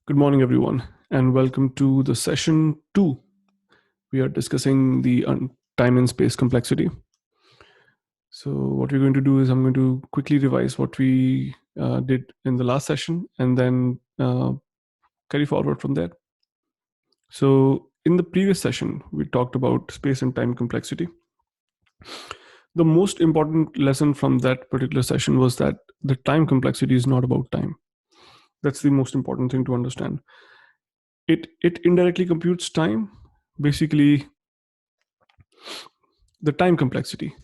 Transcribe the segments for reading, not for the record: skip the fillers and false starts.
Good morning, everyone, and welcome to the session 2. We are discussing the time and space complexity. So what we're going to do is I'm going to quickly revise what we did in the last session and then carry forward from there. So in the previous session, we talked about space and time complexity. The most important lesson from that particular session was that the time complexity is not about time. That's the most important thing to understand. It indirectly computes time, basically the time complexity.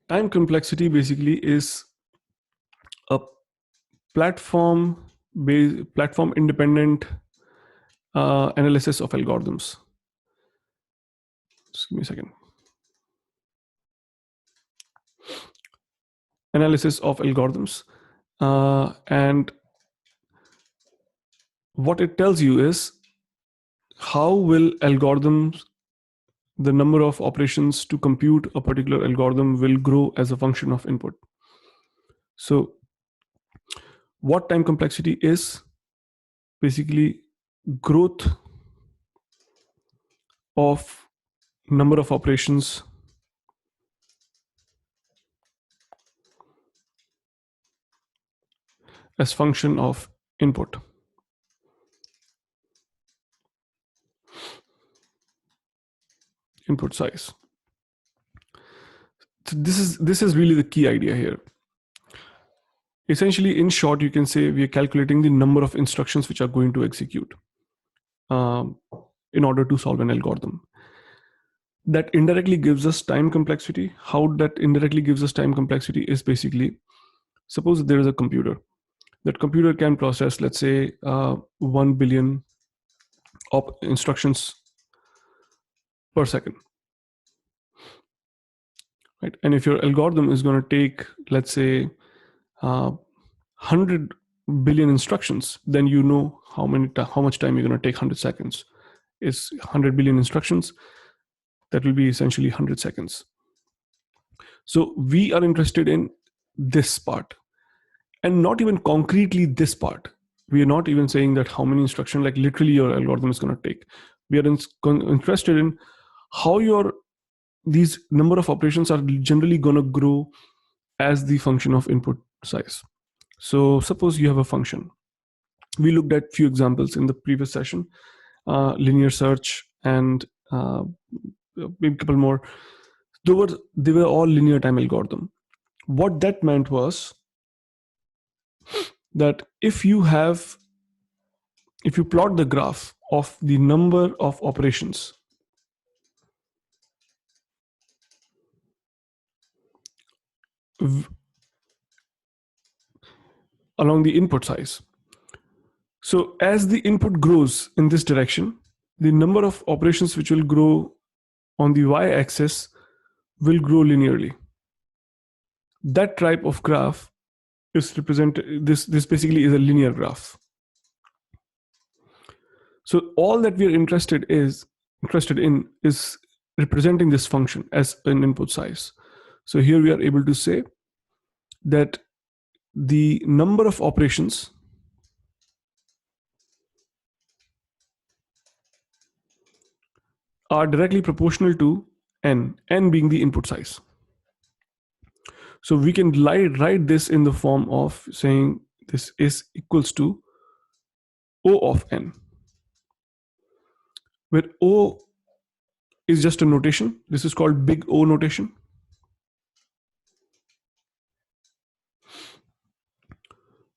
Time complexity basically is a platform independent analysis of algorithms. Just give me a second. Analysis of algorithms. And what it tells you is how will algorithms, the number of operations to compute a particular algorithm will grow as a function of input. So what time complexity is? Basically growth of number of operations as function of input. Input size. So this is really the key idea here. Essentially, in short, you can say we are calculating the number of instructions which are going to execute in order to solve an algorithm. That indirectly gives us time complexity. How that indirectly gives us time complexity is basically, suppose there is a computer. That computer can process, let's say, 1 billion instructions per second. Right? And if your algorithm is going to take, let's say, 100 billion instructions, then you know how much time you're going to take. 100 seconds is 100 billion instructions. That will be essentially 100 seconds. So we are interested in this part, and not even concretely this part. We are not even saying that how many instructions, like literally your algorithm is going to take. We are interested in how these number of operations are generally going to grow as the function of input size. So suppose you have a function. We looked at few examples in the previous session, linear search and maybe a couple more. They were all linear time algorithm. What that meant was that if you plot the graph of the number of operations along the input size. So as the input grows in this direction, the number of operations which will grow on the y-axis will grow linearly. That type of graph is represented, this basically is a linear graph. So all that we are interested in is representing this function as an input size. So here we are able to say that the number of operations are directly proportional to n being the input size. So we can write this in the form of saying this is equals to O of n, where O is just a notation. This is called big O notation.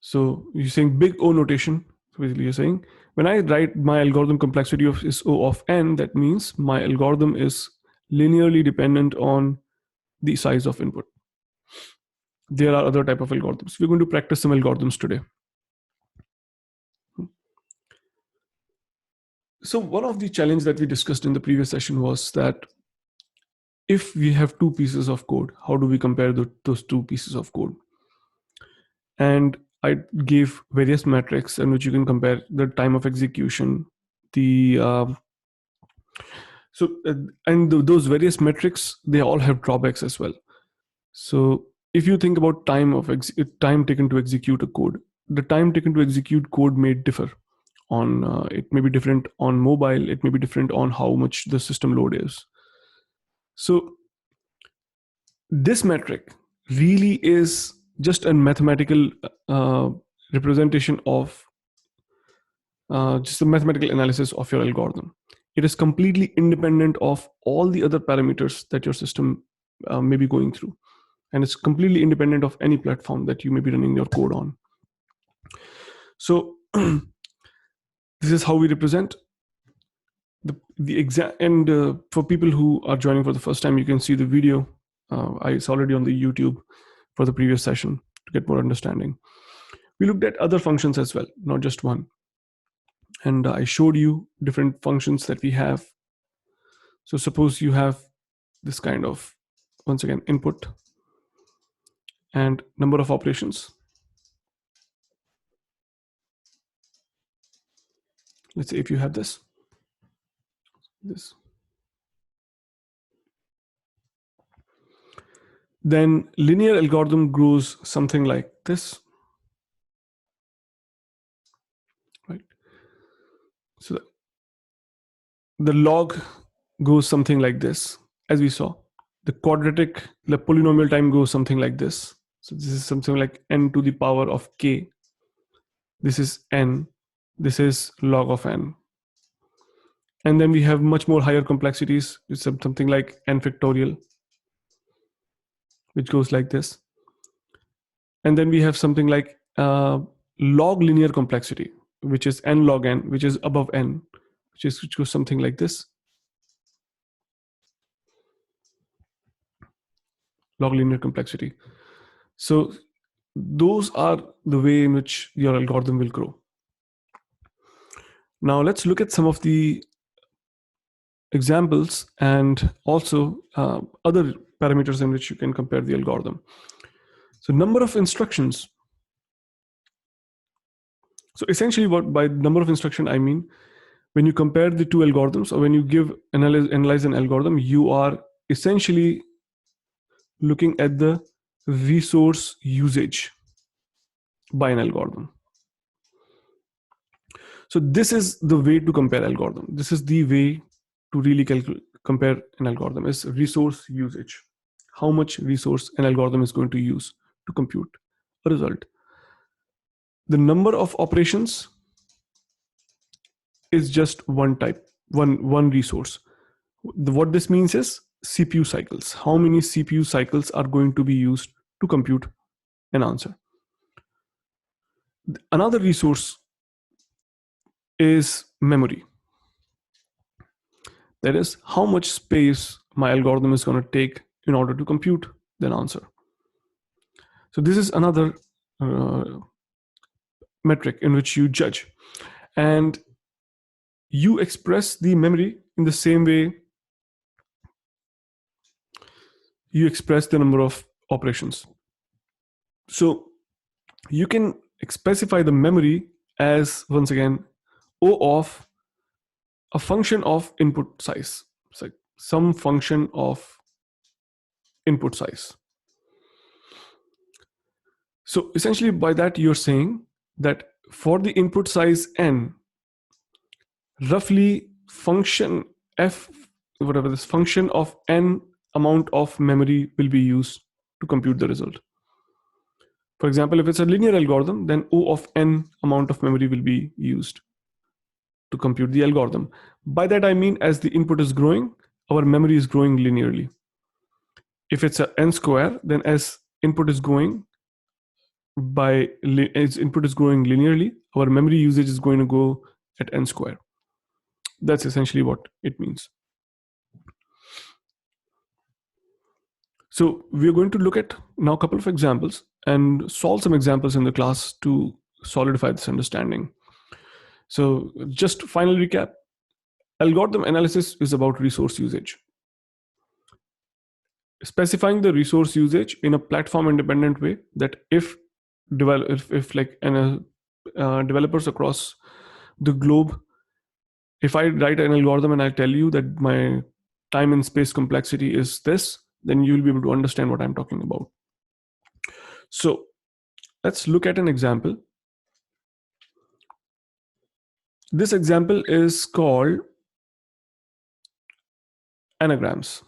So you're saying big O notation. So basically you're saying when I write my algorithm complexity of is O of n, that means my algorithm is linearly dependent on the size of input. There are other type of algorithms. We're going to practice some algorithms today. So one of the challenges that we discussed in the previous session was that if we have two pieces of code, how do we compare those two pieces of code? And I gave various metrics in which you can compare the time of execution, the So, and those various metrics, they all have drawbacks as well. So if you think about time taken to execute a code, the time taken to execute code may differ on, it may be different on mobile, it may be different on how much the system load is. So this metric really is just a mathematical representation of just a mathematical analysis of your algorithm. It is completely independent of all the other parameters that your system may be going through. And it's completely independent of any platform that you may be running your code on. So this is how we represent the exact, and for people who are joining for the first time, you can see the video. It's already on the YouTube for the previous session to get more understanding. We looked at other functions as well, not just one. And I showed you different functions that we have. So suppose you have this kind of, once again, input and number of operations. Let's say if you have this, then linear algorithm grows something like this, right? So the log goes something like this, as we saw. The polynomial time goes something like this. So this is something like n to the power of k. This is n. This is log of n. And then we have much more higher complexities. It's something like n factorial, which goes like this. And then we have something like log linear complexity, which is n log n, which is above n, which goes something like this. Log linear complexity. So those are the way in which your algorithm will grow. Now let's look at some of the examples and also other parameters in which you can compare the algorithm. So number of instructions. So essentially what by number of instruction, I mean, when you compare the two algorithms or when you analyze an algorithm, you are essentially looking at the resource usage by an algorithm. So this is the way to compare algorithm. This is the way to really compare an algorithm is resource usage. How much resource an algorithm is going to use to compute a result. The number of operations is just one resource. What this means is CPU cycles. How many CPU cycles are going to be used to compute an answer? Another resource is memory. That is how much space my algorithm is going to take in order to compute that answer. So this is another metric in which you judge. And you express the memory in the same way you express the number of operations. So you can specify the memory as, once again, O of a function of input size. It's like some function of input size. So essentially by that you're saying that for the input size n, roughly function f, whatever this function of n amount of memory will be used to compute the result. For example, if it's a linear algorithm, then O of n amount of memory will be used to compute the algorithm. By that I mean as the input is growing, our memory is growing linearly. If it's a n square, then as input is growing linearly, our memory usage is going to go at n square. That's essentially what it means. So we're going to look at now a couple of examples and solve some examples in the class to solidify this understanding. So just final recap, algorithm analysis is about resource usage. Specifying the resource usage in a platform independent way that if developers across the globe If I write an algorithm and I tell you that my time and space complexity is this, then you'll be able to understand what I'm talking about. So let's look at an example. This example is called Anagrams.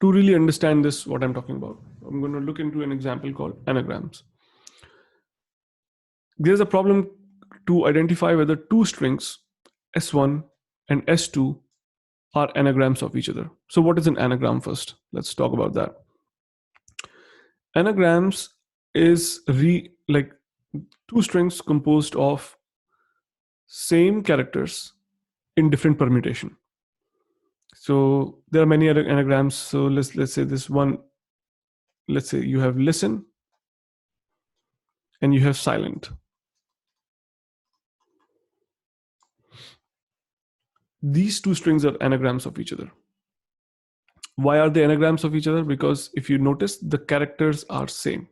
To really understand this, what I'm talking about, I'm going to look into an example called Anagrams. There's a problem to identify whether two strings, S1 and S2, are anagrams of each other. So what is an anagram first? Let's talk about that. Anagrams is like two strings composed of same characters in different permutation. So there are many other anagrams. So let's say this one, let's say you have listen and you have silent. These two strings are anagrams of each other. Why are they anagrams of each other? Because if you notice, the characters are same.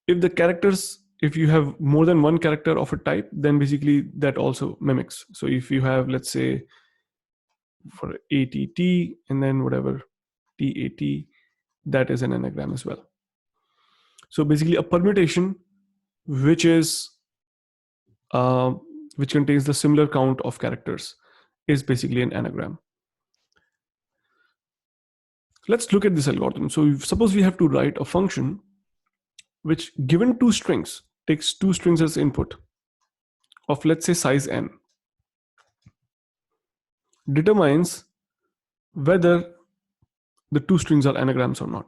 If you have more than one character of a type, then basically that also mimics. So if you have, let's say, for ATT and then whatever TAT, that is an anagram as well. So basically a permutation which is which contains the similar count of characters is basically an anagram. Let's look at this algorithm. So suppose we have to write a function which, given two strings, takes two strings as input of, let's say, size n, determines whether the two strings are anagrams or not.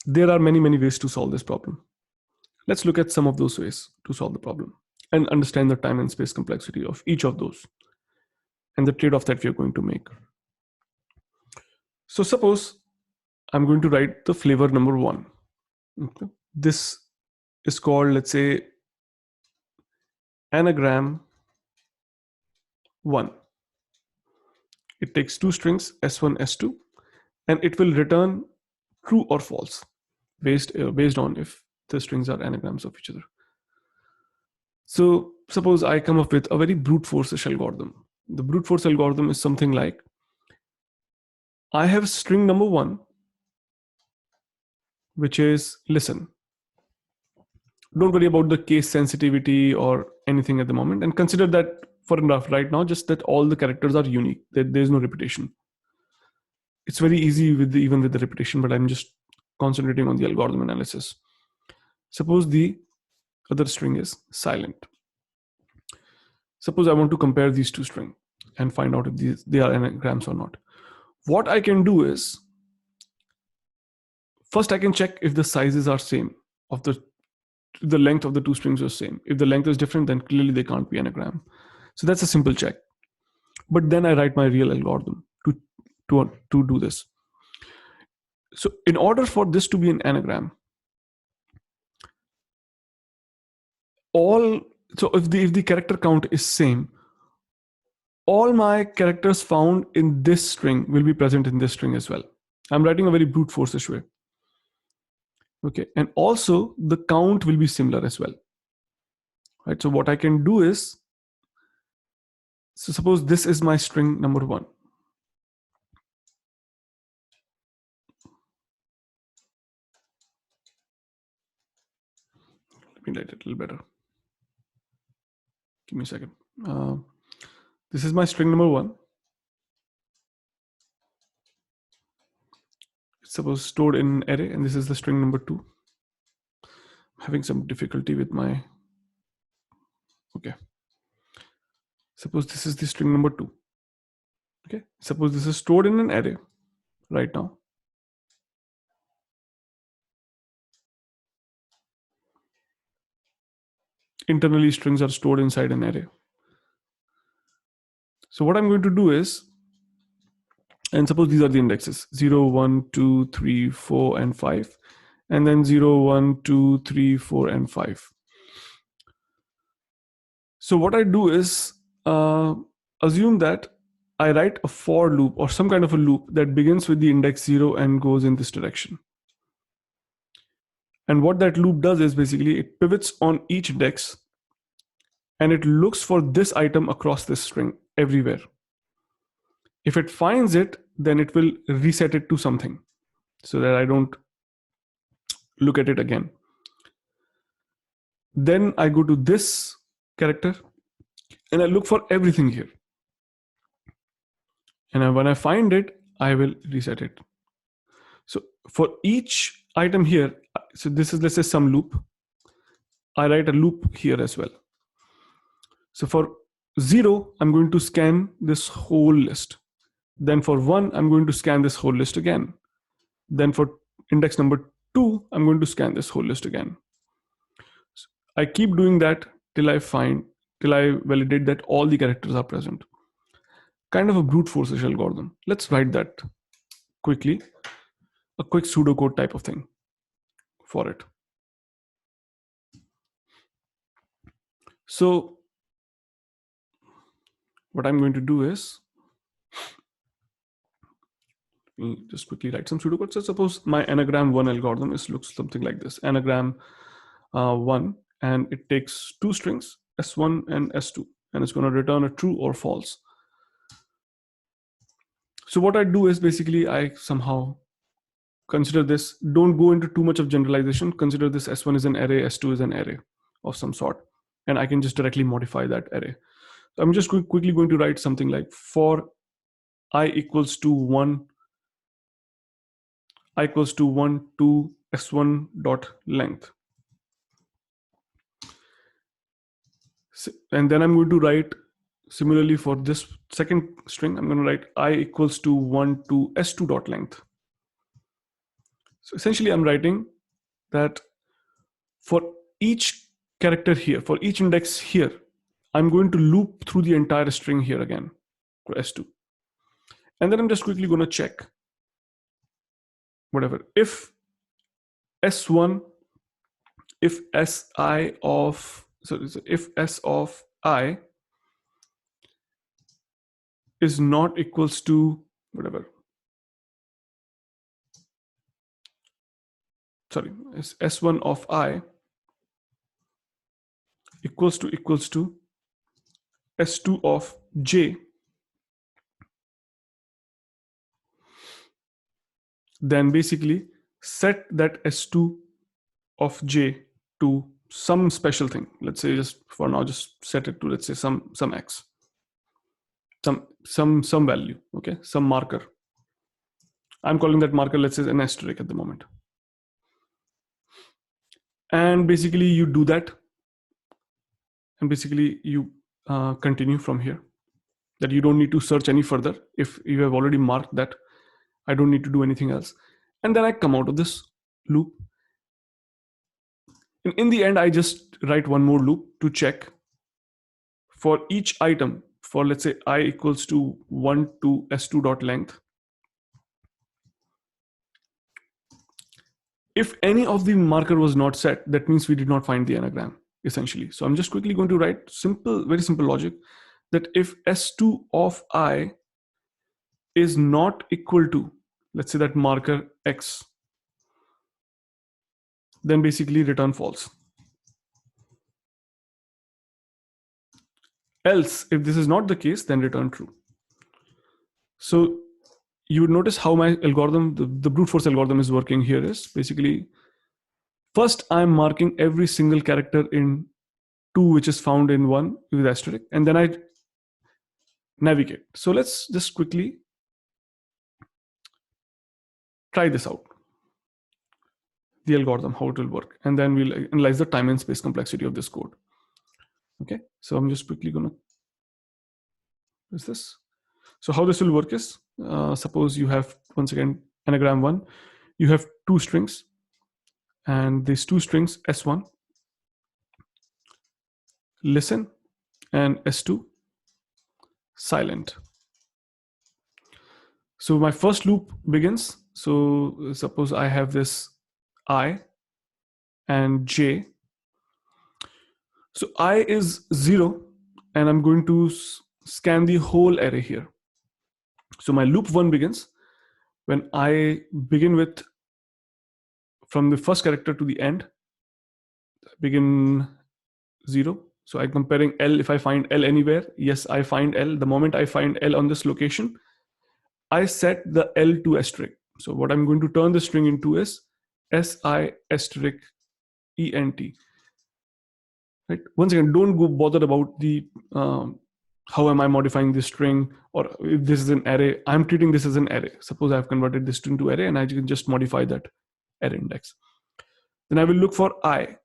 There are many ways to solve this problem. Let's look at some of those ways to solve the problem and understand the time and space complexity of each of those and the trade-off that we are going to make. So suppose I'm going to write the flavor number 1. Okay. This is called, let's say, anagram 1. It takes two strings, S1, S2, and it will return true or false based on if the strings are anagrams of each other. So suppose I come up with a very brute force-ish algorithm. The brute force algorithm is something like, I have string number 1, which is listen. Don't worry about the case sensitivity or anything at the moment, and consider that for enough right now, just that all the characters are unique, that there's no repetition. It's very easy even with the repetition, but I'm just concentrating on the algorithm analysis. Suppose the other string is silent. Suppose I want to compare these two strings and find out if they are anagrams or not. What I can do is, first I can check if the sizes are same, of the length of the two strings is same. If the length is different, then clearly they can't be anagram. So that's a simple check. But then I write my real algorithm to do this. So in order for this to be an anagram, if the character count is same, all my characters found in this string will be present in this string as well. I'm writing a very brute force-ish way. Okay, and also the count will be similar as well. Right, so what I can do is, so suppose this is my string number 1. Let me write it a little better. Give me a second. This is my string number 1. It's suppose stored in an array, and this is the string number 2. I'm having some difficulty with my, okay. Suppose this is the string number 2. Okay, suppose this is stored in an array right now. Internally, strings are stored inside an array. So what I'm going to do is, and suppose these are the indexes 0, 1, 2, 3, 4, and 5, and then 0, 1, 2, 3, 4, and 5. So what I do is assume that I write a for loop or some kind of a loop that begins with the index 0 and goes in this direction. And what that loop does is basically it pivots on each index and it looks for this item across this string everywhere. If it finds it, then it will reset it to something so that I don't look at it again. Then I go to this character and I look for everything here. And when I find it, I will reset it. So for each item here, so this is, let's say, some loop. I write a loop here as well. So for 0, I'm going to scan this whole list. Then for 1, I'm going to scan this whole list again. Then for index number 2, I'm going to scan this whole list again. So I keep doing that till I validate that all the characters are present. Kind of a brute force-ish algorithm. Let's write that quickly. A quick pseudocode type of thing for it. So what I'm going to do is just quickly write some pseudocode. So suppose my anagram 1 algorithm looks something like this. Anagram 1, and it takes two strings, S1 and S2, and it's going to return a true or false. So what I do is basically I somehow consider this, don't go into too much of generalization, consider this S1 is an array, S2 is an array of some sort, and I can just directly modify that array. So I'm just quickly going to write something like for I equals to 1 to S1 dot length. And then I'm going to write similarly for this second string, I'm going to write I equals to 1 to S2 dot length. So essentially I'm writing that for each character here, for each index here, I'm going to loop through the entire string here again for S2. And then I'm just quickly going to check whatever. If S1, if Si of, if S of I is not equals to whatever, sorry, is S1 of I equals to S2 of J, then basically set that S2 of J to some special thing. Let's say just for now, just set it to, let's say some X, some value, okay, some marker. I'm calling that marker, let's say an asterisk at the moment. And basically you do that. And basically you continue from here, that you don't need to search any further. If you have already marked that, I don't need to do anything else. And then I come out of this loop. And in the end, I just write one more loop to check for each item for, let's say, I equals to 1 to S2 dot length. If any of the marker was not set, that means we did not find the anagram, essentially. So I'm just quickly going to write very simple logic that if S2 of I is not equal to, let's say, that marker X, then basically return false. Else, if this is not the case, then return true. So you would notice how my algorithm, the brute force algorithm is working here is basically, first I'm marking every single character in 2 which is found in 1 with asterisk, and then I navigate. So let's just quickly try this out, the algorithm, how it will work, and then we'll analyze the time and space complexity of this code. Okay, so I'm just quickly gonna, is this? So how this will work is, suppose you have, once again, anagram 1, you have 2 strings, and these 2 strings, S1, listen, and S2, silent. So my first loop begins. So suppose I have this I and J. So I is 0, and I'm going to scan the whole array here. So my loop 1 begins when I begin with from the first character to the end, begin 0. So I'm comparing L. If I find L anywhere, yes, I find L. The moment I find L on this location, I set the L to asterisk. So what I'm going to turn the string into is SI asterisk ENT. Right? Once again, don't go bother about the how am I modifying this string, or if this is an array. I'm treating this as an array. Suppose I've converted this string to array, and I can just modify that array index. Then I will look for I.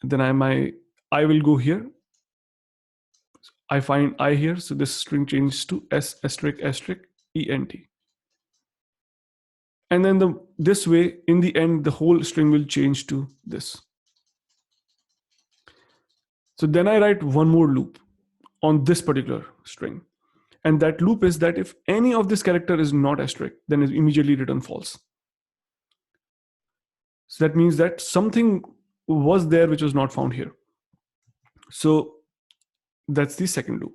Then I will go here. I find I here, so this string changes to S asterisk asterisk ENT. And then this way, in the end, the whole string will change to this. So then I write one more loop on this particular string. And that loop is that if any of this character is not asterisk, then it's immediately return false. So that means that something was there which was not found here. So that's the second loop.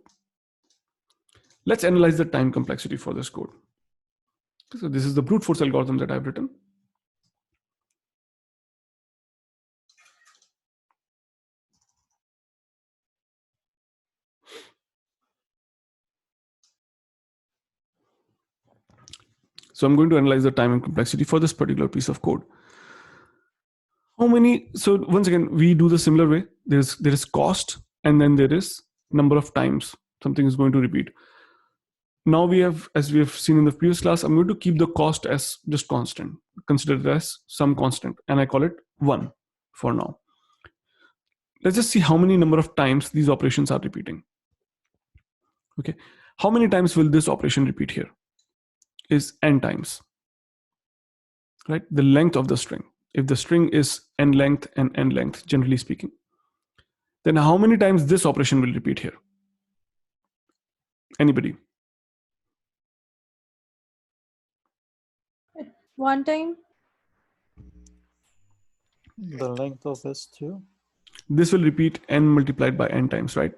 Let's analyze the time complexity for this code. So this is the brute force algorithm that I've written. So I'm going to analyze the time and complexity for this particular piece of code. How many? So once again, we do the similar way. There is cost, and then there is number of times something is going to repeat. Now we have, as we have seen in the previous class, I'm going to keep the cost as just constant, consider it as some constant, and I call it 1 for now. Let's just see how many number of times these operations are repeating. Okay, how many times will this operation repeat here? Is n times, right? The length of the string. If the string is n length and n length, generally speaking, then how many times this operation will repeat here? Anybody? One time. The length of S2. This will repeat n multiplied by n times, right?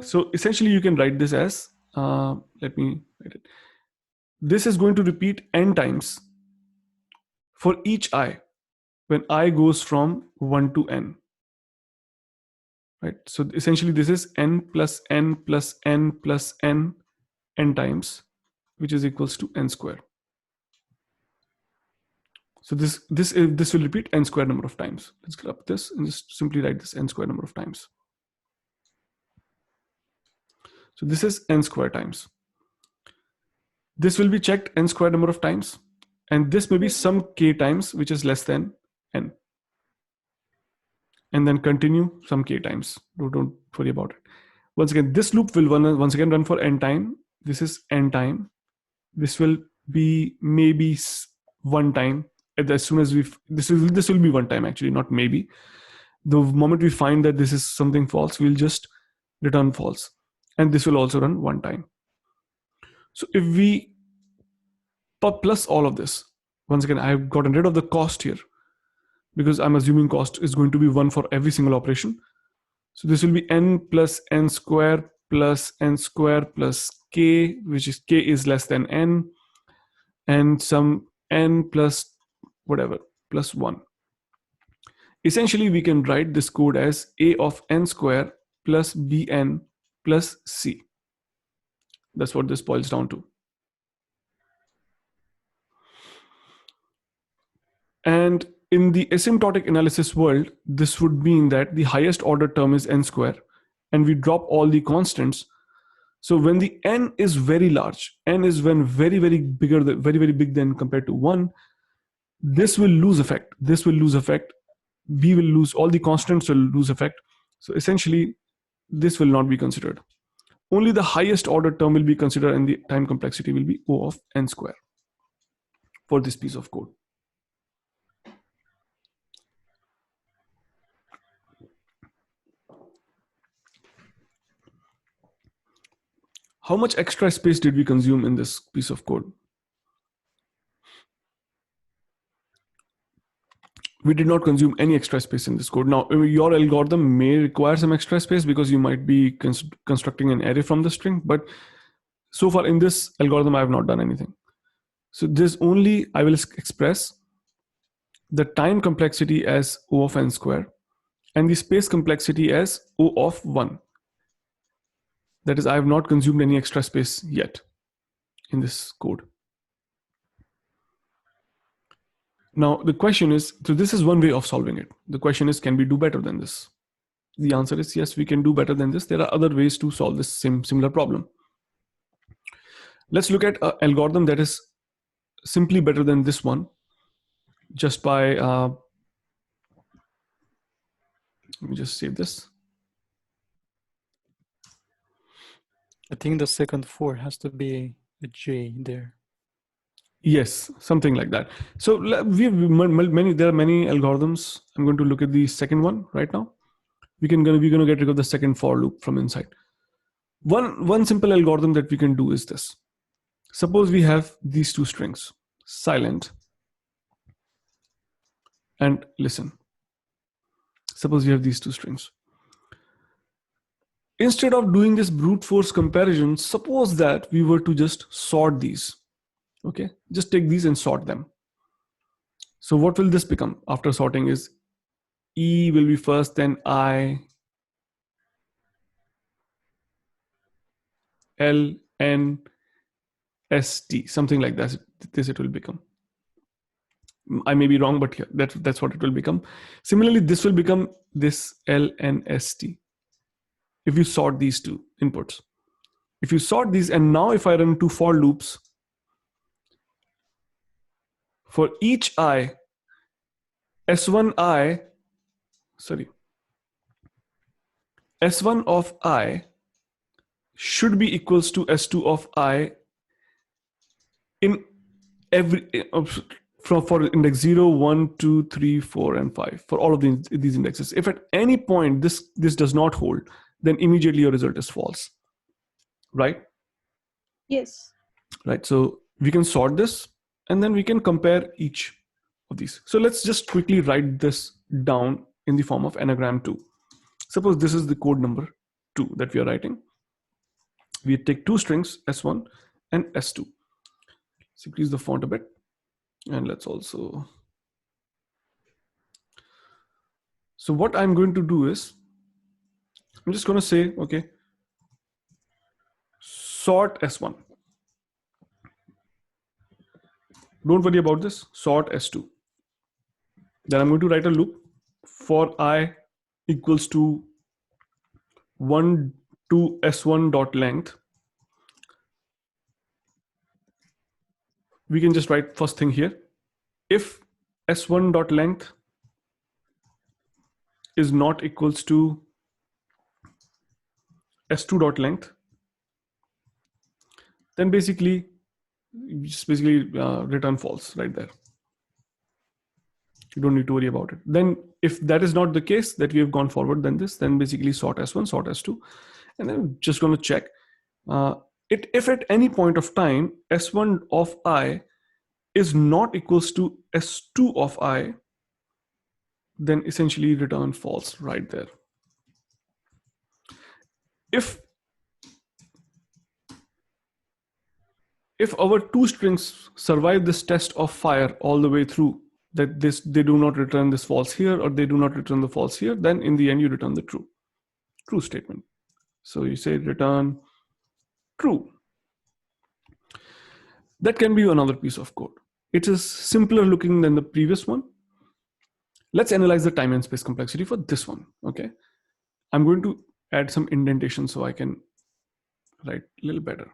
So essentially you can write this as, let me write it. This is going to repeat n times for each I when I goes from 1 to n. Right? So essentially this is n plus n plus n plus n times, which is equals to n square. So this will repeat n square number of times. Let's grab this and just simply write this n square number of times. So this is n square times. This will be checked n square number of times, and this may be some k times, which is less than n. And then continue some k times. Don't worry about it. Once again, this loop will once again run for n time. This is n time. This will be maybe one time. As soon as this will be one time, actually, not maybe. The moment we find that this is something false, we'll just return false. And this will also run one time. So if we plus all of this, once again, I've gotten rid of the cost here because I'm assuming cost is going to be 1 for every single operation. So this will be n plus n square plus n square plus k, which is k is less than n, and some n plus whatever plus 1. Essentially, we can write this code as a of n square plus bn plus c. That's what this boils down to. And in the asymptotic analysis world, this would mean that the highest order term is n square, and we drop all the constants. So when the n is very large, n is when very big than compared to 1, this will lose effect. This will lose effect. B will lose, all the constants will lose effect. So essentially, this will not be considered. Only the highest order term will be considered, and the time complexity will be O of n square for this piece of code. How much extra space did we consume in this piece of code? We did not consume any extra space in this code. Now, your algorithm may require some extra space because you might be constructing an array from the string, but so far in this algorithm, I have not done anything. So this only, I will express the time complexity as O of n square and the space complexity as O of 1. That is, I have not consumed any extra space yet in this code. Now, the question is, so this is one way of solving it. The question is, can we do better than this? The answer is yes, we can do better than this. There are other ways to solve this similar problem. Let's look at an algorithm that is simply better than this one just by, let me just save this. I think the second 4 has to be a J there. Yes, something like that. So there are many algorithms. I'm going to look at the second one right now. We're going to get rid of the second for loop from inside. One simple algorithm that we can do is this. Suppose we have these two strings, silent and listen. Suppose we have these two strings. Instead of doing this brute force comparison, suppose that we were to just sort these. Okay, just take these and sort them. So what will this become after sorting is E will be first, then I, L, N, S, T, something like that. This it will become. I may be wrong, but here that's what it will become. Similarly, this will become this L, N, S, T. If you sort these two inputs, if you sort these, and now if I run two for loops, for each I, S1 of I should be equals to S2 of I in every, for index 0, 1, 2, 3, 4, and 5, for all of these indexes. If at any point this does not hold, then immediately your result is false, right? Yes. Right, so we can sort this and then we can compare each of these. So let's just quickly write this down in the form of anagram 2. Suppose this is the code number 2 that we are writing. We take two strings, S1 and S2. Let's increase the font a bit. And let's also. So what I'm going to do is, I'm just going to say, okay, sort S1. Don't worry about this, sort S2. Then I'm going to write a loop for I equals to 1 to S1 dot length. We can just write first thing here. If S1 dot length is not equals to S2 dot length, then basically just return false right there. You don't need to worry about it. Then if that is not the case, that we have gone forward than this, then basically sort S1, sort S2, and then we're just going to check if at any point of time S1 of I is not equals to S2 of I, then essentially return false right there. If our two strings survive this test of fire all the way through, that they do not return this false here or they do not return the false here, then in the end you return the true statement. So you say return true. That can be another piece of code. It is simpler looking than the previous one. Let's analyze the time and space complexity for this one. Okay, I'm going to add some indentation so I can write a little better.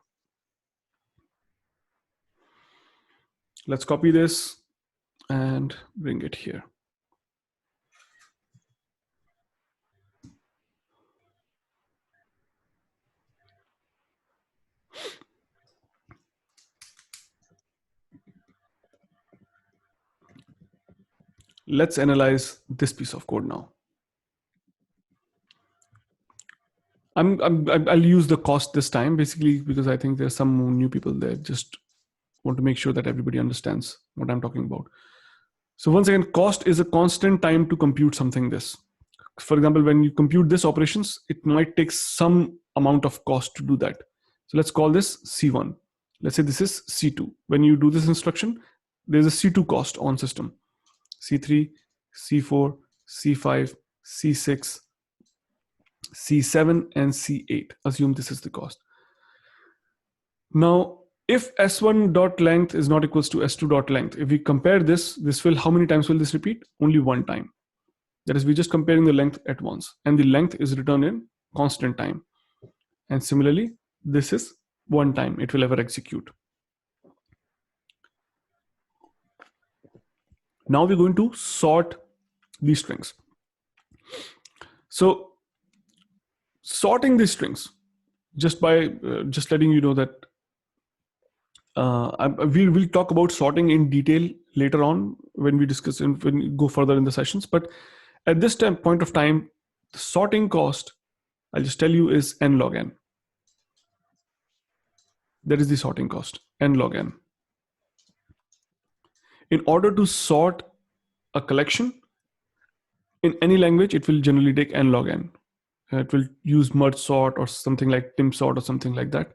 Let's copy this and bring it here. Let's analyze this piece of code now. I'll use the cost this time, basically, because I think there's some new people there. Just want to make sure that everybody understands what I'm talking about. So once again, cost is a constant time to compute something this. For example, when you compute this operations, it might take some amount of cost to do that. So let's call this C1. Let's say this is C2. When you do this instruction, there's a C2 cost on system. C3, C4, C5, C6, C7, and C8. Assume this is the cost. Now, if S1 dot length is not equals to S2 dot length, if we compare this will, how many times will this repeat? Only one time. That is, we're just comparing the length at once, and the length is returned in constant time. And similarly, this is one time it will ever execute. Now we're going to sort these strings. So sorting these strings, just by just letting you know that we will talk about sorting in detail later on when we discuss when we go further in the sessions. But at this point of time, the sorting cost, I'll just tell you, is n log n. That is the sorting cost, n log n. In order to sort a collection in any language, it will generally take n log n. It will use merge sort or something like tim sort or something like that.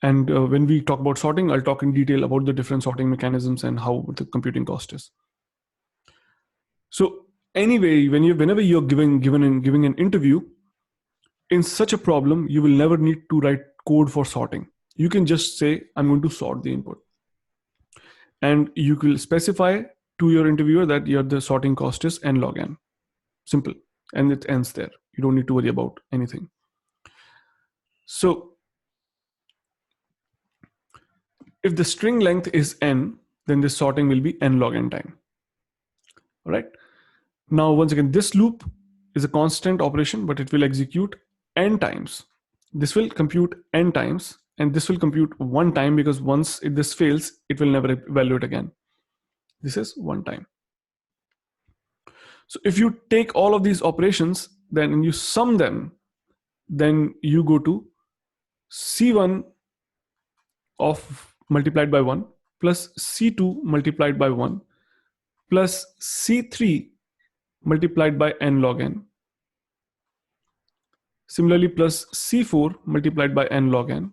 And when we talk about sorting, I'll talk in detail about the different sorting mechanisms and how the computing cost is. So anyway, whenever you're giving an interview, in such a problem, you will never need to write code for sorting. You can just say, I'm going to sort the input. And you will specify to your interviewer that the sorting cost is n log n. Simple. And it ends there. You don't need to worry about anything. So if the string length is n, then this sorting will be n log n time. All right. Now, once again, this loop is a constant operation, but it will execute n times. This will compute n times, and this will compute one time, because once this fails, it will never evaluate again. This is one time. So if you take all of these operations, then you sum them, then you go to C1 of multiplied by 1 plus C2 multiplied by 1 plus C3 multiplied by n log n. Similarly, plus C4 multiplied by n log n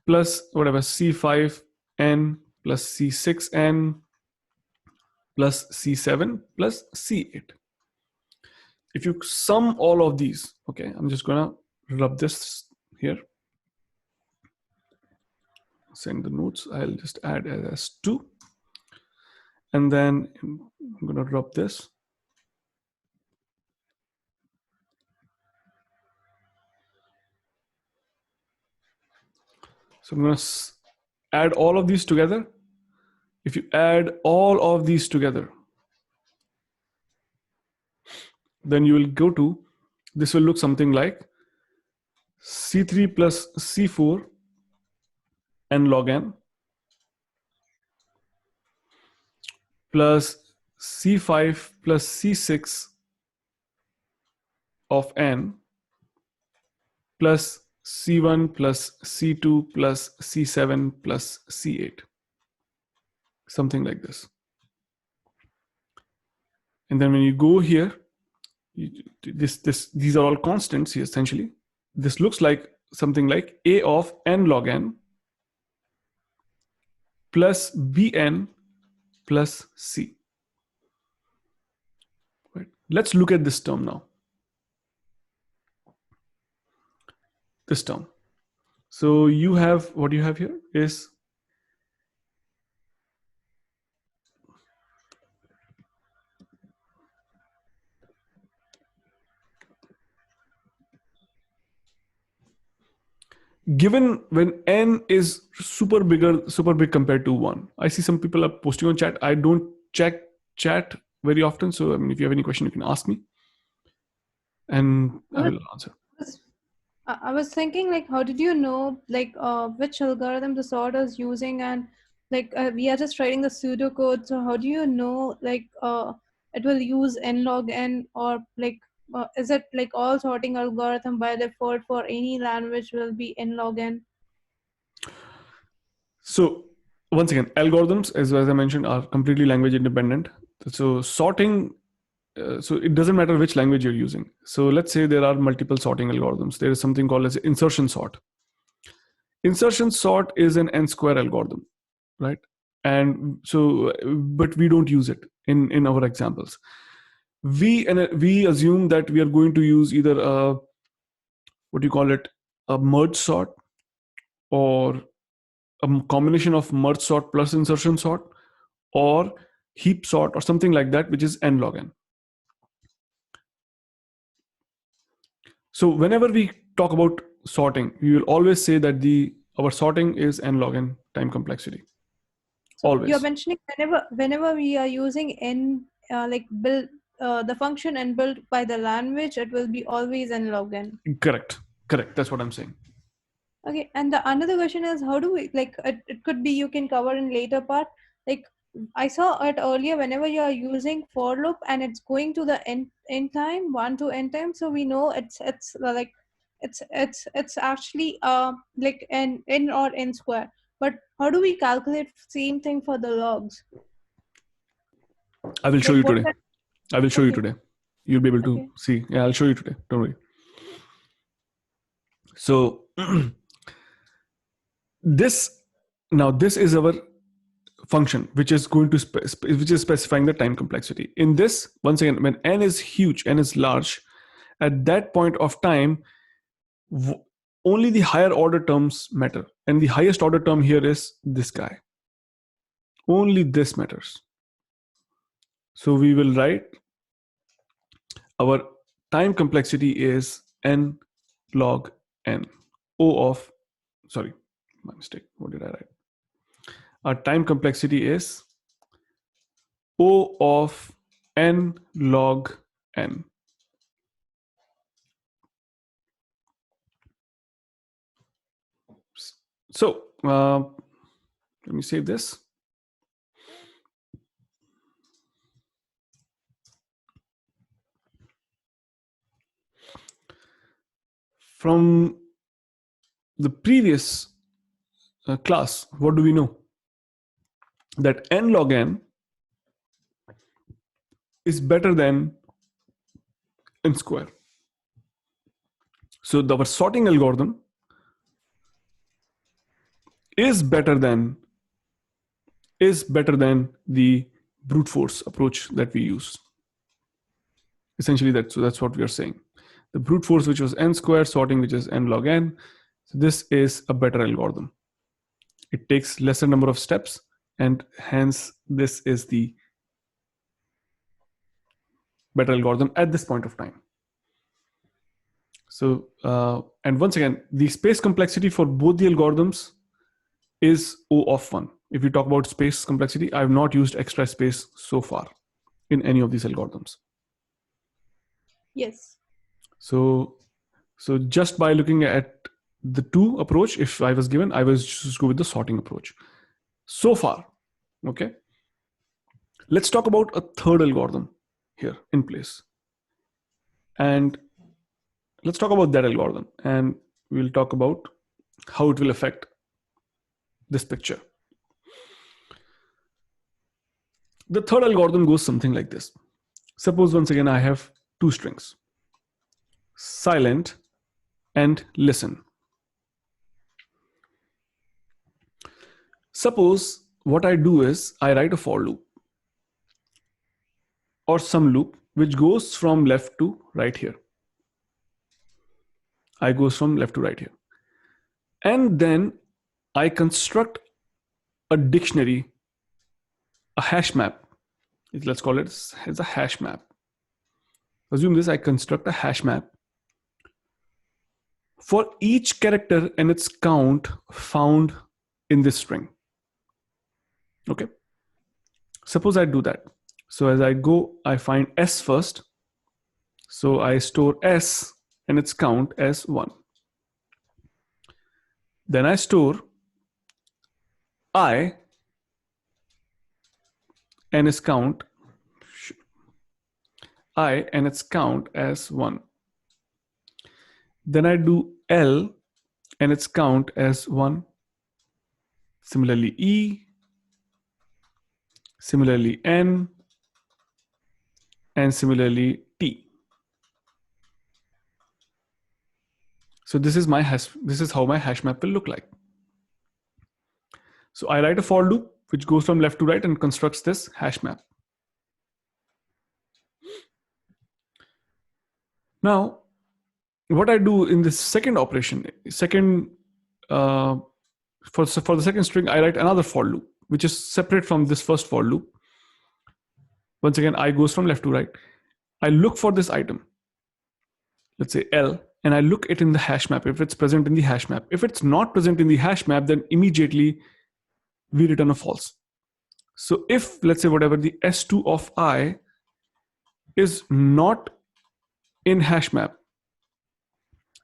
plus whatever C5n plus C6n plus C7 plus C8. If you sum all of these, okay, I'm just gonna rub this here. Send the notes. I'll just add as 2. And then I'm gonna rub this. So I'm gonna add all of these together. If you add all of these together, then you will go to, this will look something like C3 plus C4 n log n plus C5 plus C6 of n plus C1 plus C2 plus C7 plus C8. Something like this. And then when you go here, these are all constants here essentially. This looks like something like A of n log n plus Bn plus C. Right. Let's look at this term now. This term. So you have, what you have here is given when n is super big compared to 1. I see some people are posting on chat. I don't check chat very often. So I mean, if you have any question, you can ask me and I will answer. I was thinking, like, how did you know, like, which algorithm the sorter is using, and like we are just writing the pseudocode. So how do you know, like, it will use n log n, or like, is it like all sorting algorithm by default for any language will be n log n? So once again, algorithms, as I mentioned, are completely language independent. So sorting, so it doesn't matter which language you're using. So let's say there are multiple sorting algorithms. There is something called as insertion sort. Insertion sort is an n square algorithm, right? And so, but we don't use it in our examples. We assume that we are going to use either a, what do you call it, a merge sort, or a combination of merge sort plus insertion sort, or heap sort, or something like that, which is n log n. So whenever we talk about sorting, we will always say that our sorting is n log n time complexity. So Always. you're mentioning whenever we are using n like build the function n built by the language, it will be always n log n. Correct. That's what I'm saying. Okay, and the another question is, how do we, like, it could be you can cover in later part. Like I saw it earlier, whenever you are using for loop and it's going to the n time, 1 to n time, so we know it's like it's actually like n or n square. But how do we calculate same thing for the logs? I will show Like you what today. I will show you Okay. today. You'll be able to Okay. see. Yeah, I'll show you today. Don't worry. So this is our function, which is going to which is specifying the time complexity. In this, once again, when n is huge, n is large, at that point of time, only the higher order terms matter, and the highest order term here is this guy. Only this matters. So we will write our time complexity is n log n. O of, sorry, my mistake. What did I write? Our time complexity is O of n log n. So let me save this. From the previous class, what do we know? That n log n is better than n square. So our sorting algorithm is better than the brute force approach that we use. Essentially, that's what we are saying. The brute force, which was n square, sorting, which is n log n. So this is a better algorithm. It takes lesser number of steps, and hence this is the better algorithm at this point of time. So, and once again, the space complexity for both the algorithms is O of 1. If you talk about space complexity, I have not used extra space so far in any of these algorithms. Yes. So just by looking at the two approach, if I was given, I was just go with the sorting approach so far. Okay. Let's talk about a third algorithm here in place. And let's talk about that algorithm, and we'll talk about how it will affect this picture. The third algorithm goes something like this. Suppose once again I have two strings, silent and listen. Suppose what I do is I write a for loop or some loop which goes from left to right here. I goes from left to right here. And then I construct a dictionary, a hash map. Let's call it as a hash map. Assume this, I construct a hash map for each character and its count found in this string. Okay. Suppose I do that. So as I go, I find S first. So I store S and its count as 1. Then I store I and its count as 1. Then I do L and its count as 1. Similarly E, similarly N, and similarly T. So this is how my hash map will look like. So I write a for loop which goes from left to right and constructs this hash map. Now, what I do in this second operation, for the second string, I write another for loop, which is separate from this first for loop. Once again, I goes from left to right. I look for this item, let's say L, and I look it in the hash map if it's present in the hash map. If it's not present in the hash map, then immediately we return a false. So if, let's say, whatever the S2 of I is not in hash map,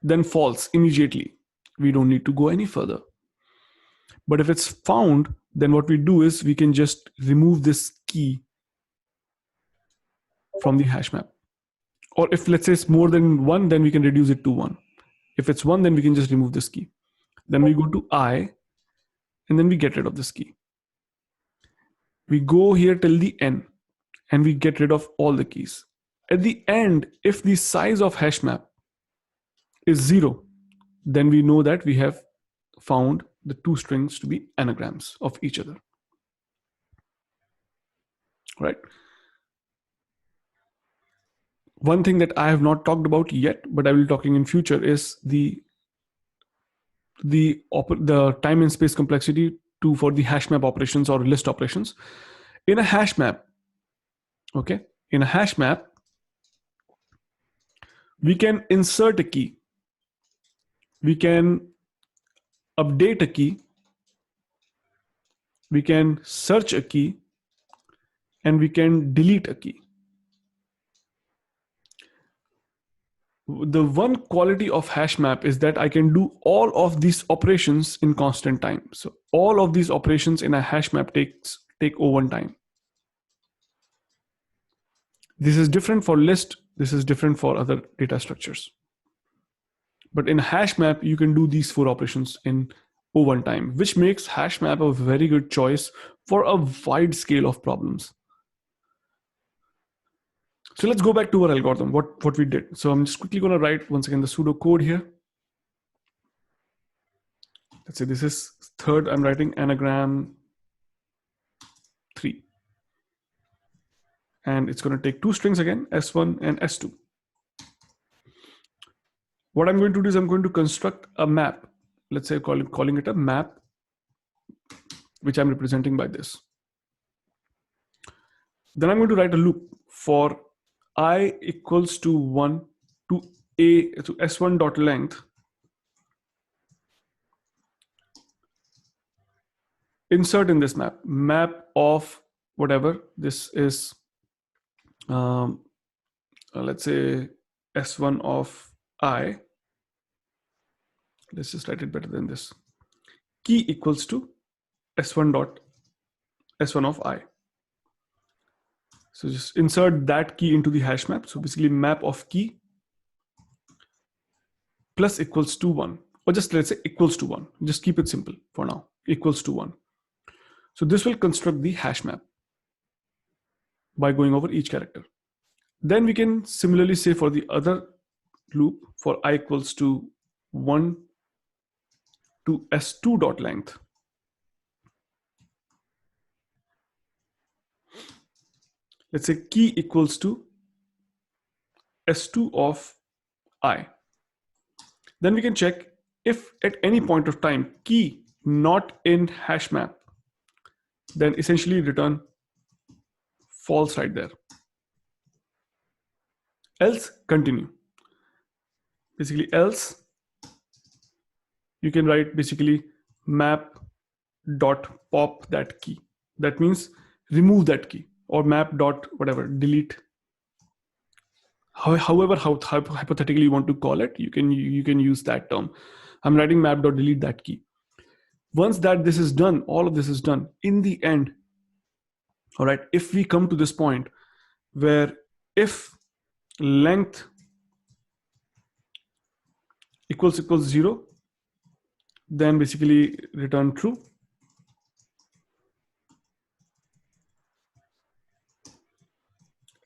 then false immediately. We don't need to go any further. But if it's found, then what we do is we can just remove this key from the hash map. Or if, let's say, it's more than 1, then we can reduce it to 1. If it's 1, then we can just remove this key. Then we go to I, and then we get rid of this key. We go here till the N, and we get rid of all the keys. At the end, if the size of hash map is 0, then we know that we have found the two strings to be anagrams of each other. Right? One thing that I have not talked about yet, but I will be talking in future, is the time and space complexity for the hash map operations or list operations. In a hash map, okay, in a hash map, we can insert a key, we can update a key, we can search a key, and we can delete a key. The one quality of Hashmap is that I can do all of these operations in constant time. So all of these operations in a Hashmap take O1 time. This is different for list. This is different for other data structures. But in Hashmap, you can do these 4 operations in O1 time, which makes Hashmap a very good choice for a wide scale of problems. So let's go back to our algorithm, what we did. So I'm just quickly going to write once again the pseudo code here. Let's say this is third, I'm writing anagram 3. And it's going to take 2 strings again, S1 and S2. What I'm going to do is I'm going to construct a map. Let's say calling it a map, which I'm representing by this. Then I'm going to write a loop for I equals to 1 to S1 dot length. Insert in this map of whatever this is, let's say S1 of I. Let's just write it better than this. Key equals to S1 of I. So just insert that key into the hash map. So basically map of key plus equals to 1, or just let's say equals to 1. Just keep it simple for now, equals to 1. So this will construct the hash map by going over each character. Then we can similarly say for the other loop for I equals to 1 to S2 dot length. Let's say key equals to S2 of I. Then we can check if at any point of time key not in hash map, then essentially return false right there. Else continue. Basically else you can write basically map dot pop that key. That means remove that key, or map dot whatever, delete. However, hypothetically you want to call it, you can use that term. I'm writing map dot delete that key. Once that this is done, all of this is done, in the end, all right, if we come to this point where if length equals 0, then basically return true.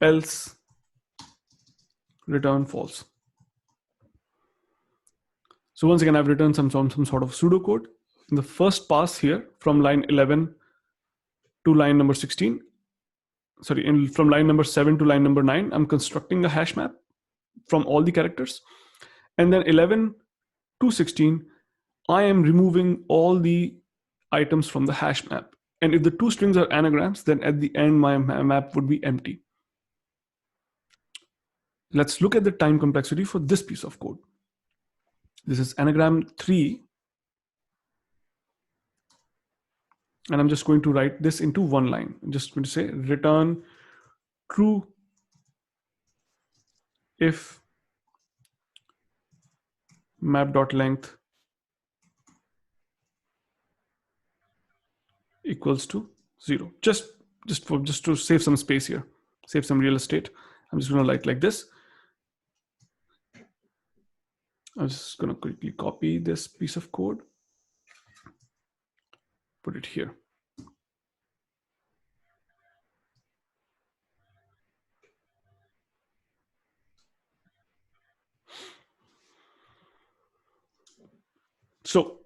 Else return false. So once again, I've written some sort of pseudocode in the first pass here from line 11 to line number 16, sorry, from line number 7 to line number 9, I'm constructing a hash map from all the characters. And then 11 to 16, I am removing all the items from the hash map. And if the two strings are anagrams, then at the end, my map would be empty. Let's look at the time complexity for this piece of code. This is anagram 3. And I'm just going to write this into one line. I'm just going to say return true if map.length equals to 0. Just to save some space here, save some real estate. I'm just going to write like this. I'm just going to quickly copy this piece of code, put it here. So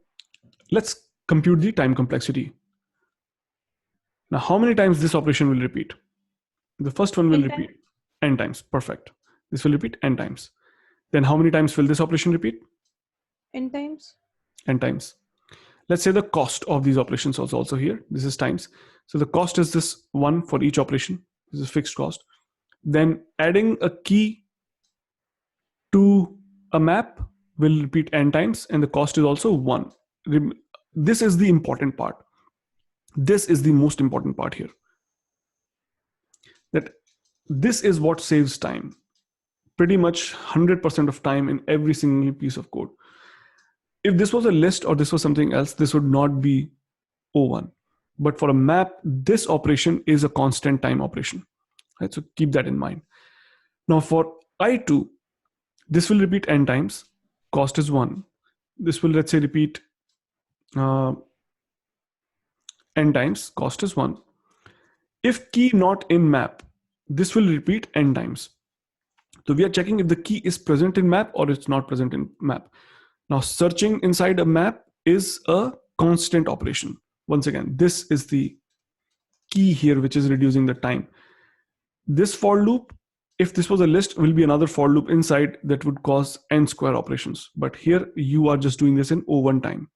let's compute the time complexity. Now, how many times this operation will repeat? The first one will repeat n times. Perfect. This will repeat n times. Then how many times will this operation repeat? N times. N times. Let's say the cost of these operations is also here. This is times. So the cost is this 1 for each operation. This is fixed cost. Then adding a key to a map will repeat n times, and the cost is also 1. This is the important part. This is the most important part here. That this is what saves time. Pretty much 100% of time in every single piece of code. If this was a list or this was something else, this would not be O1. But for a map, this operation is a constant time operation. Right? So keep that in mind. Now for I2, this will repeat n times. Cost is 1. This will, let's say, repeat n times. Cost is 1. If key not in map, this will repeat n times. So we are checking if the key is present in map or it's not present in map. Now searching inside a map is a constant operation. Once again, this is the key here, which is reducing the time. This for loop, if this was a list, will be another for loop inside that would cause n square operations. But here you are just doing this in O1 time.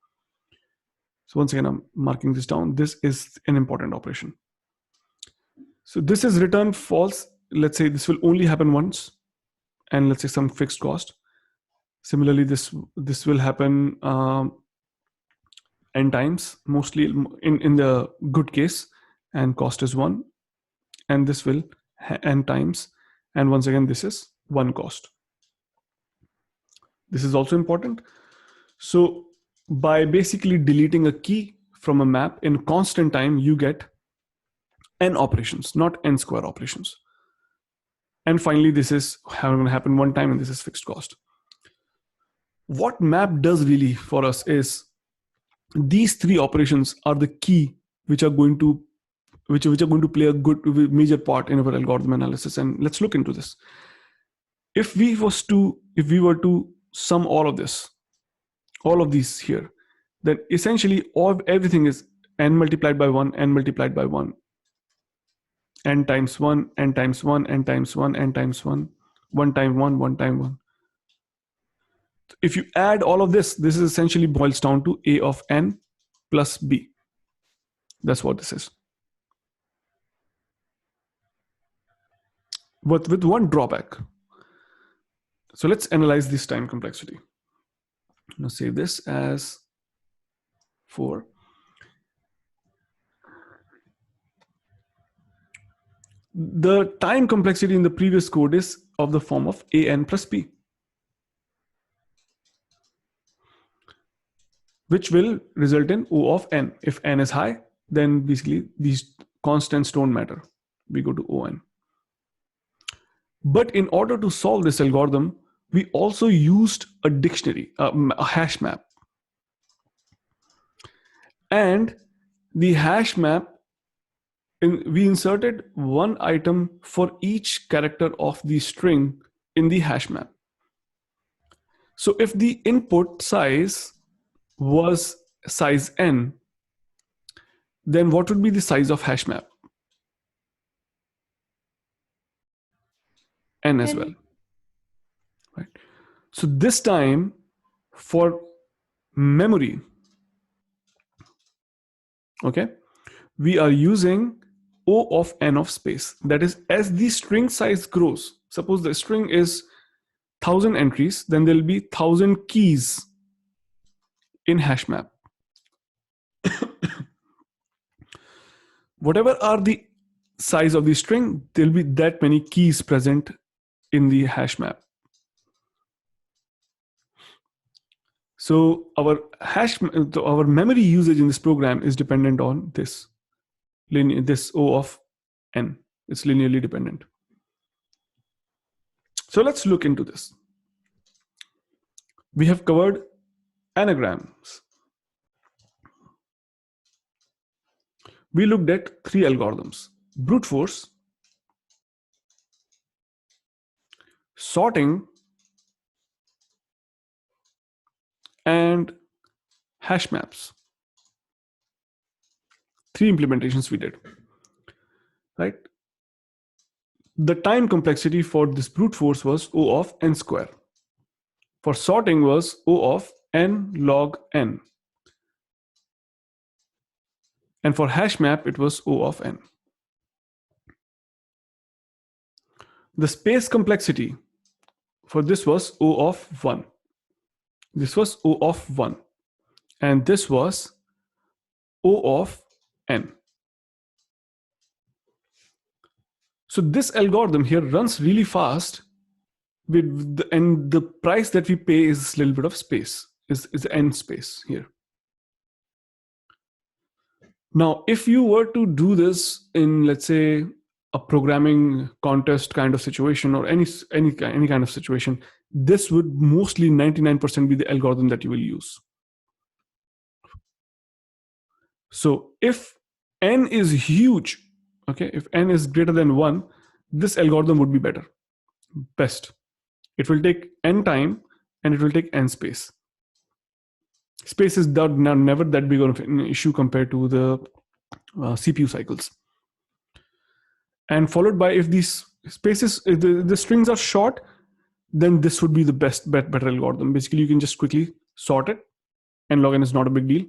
So once again, I'm marking this down. This is an important operation. So this is return false. Let's say this will only happen once, and let's say some fixed cost. Similarly, this will happen n times, mostly in the good case, and cost is 1. And this will n times, and once again, this is 1 cost. This is also important. So by basically deleting a key from a map in constant time, you get n operations, not n square operations. And finally, this is going to happen 1 time, and this is fixed cost. What map does really for us is these 3 operations are the key which are going to play a good major part in our algorithm analysis. And let's look into this. If we were to sum all of these here, then essentially everything is n multiplied by 1, n multiplied by 1, n times 1, n times 1, n times 1, n times 1, 1 time 1, 1 time 1. If you add all of this is essentially boils down to a of n plus b. That's what this is. But with one drawback. So let's analyze this time complexity. I'm going to save this as 4. The time complexity in the previous code is of the form of an plus b, which will result in O of n. If n is high, then basically these constants don't matter. We go to On. But in order to solve this algorithm, we also used a dictionary, a hash map. And the hash map, we inserted 1 item for each character of the string in the hash map. So if the input size was size n, then what would be the size of Hashmap? N as well, right? So this time for memory, okay, we are using O of n of space. That is, as the string size grows, suppose the string is 1000 entries, then there'll be 1000 keys in Hashmap. Whatever are the size of the string, there'll be that many keys present in the Hashmap. So our memory usage in this program is dependent on this O of n. It's linearly dependent. So let's look into this. We have covered anagrams. We looked at 3 algorithms: brute force, sorting, and hash maps. 3 implementations we did, right? The time complexity for this brute force was O of n square. For sorting was O of n log n. And for hash map, it was O of n. The space complexity for this was O of 1. This was O of 1. And this was O of n. So this algorithm here runs really fast, and the price that we pay is a little bit of space, is n space here. Now, if you were to do this in, let's say, a programming contest kind of situation, or any kind of situation, this would mostly 99% be the algorithm that you will use. So if n is huge, okay, if n is greater than 1, this algorithm would be best. It will take n time and it will take n space. Space is never that big of an issue compared to the CPU cycles. And followed by, if these spaces, if the strings are short, then this would be the better algorithm. Basically, you can just quickly sort it, and log n is not a big deal,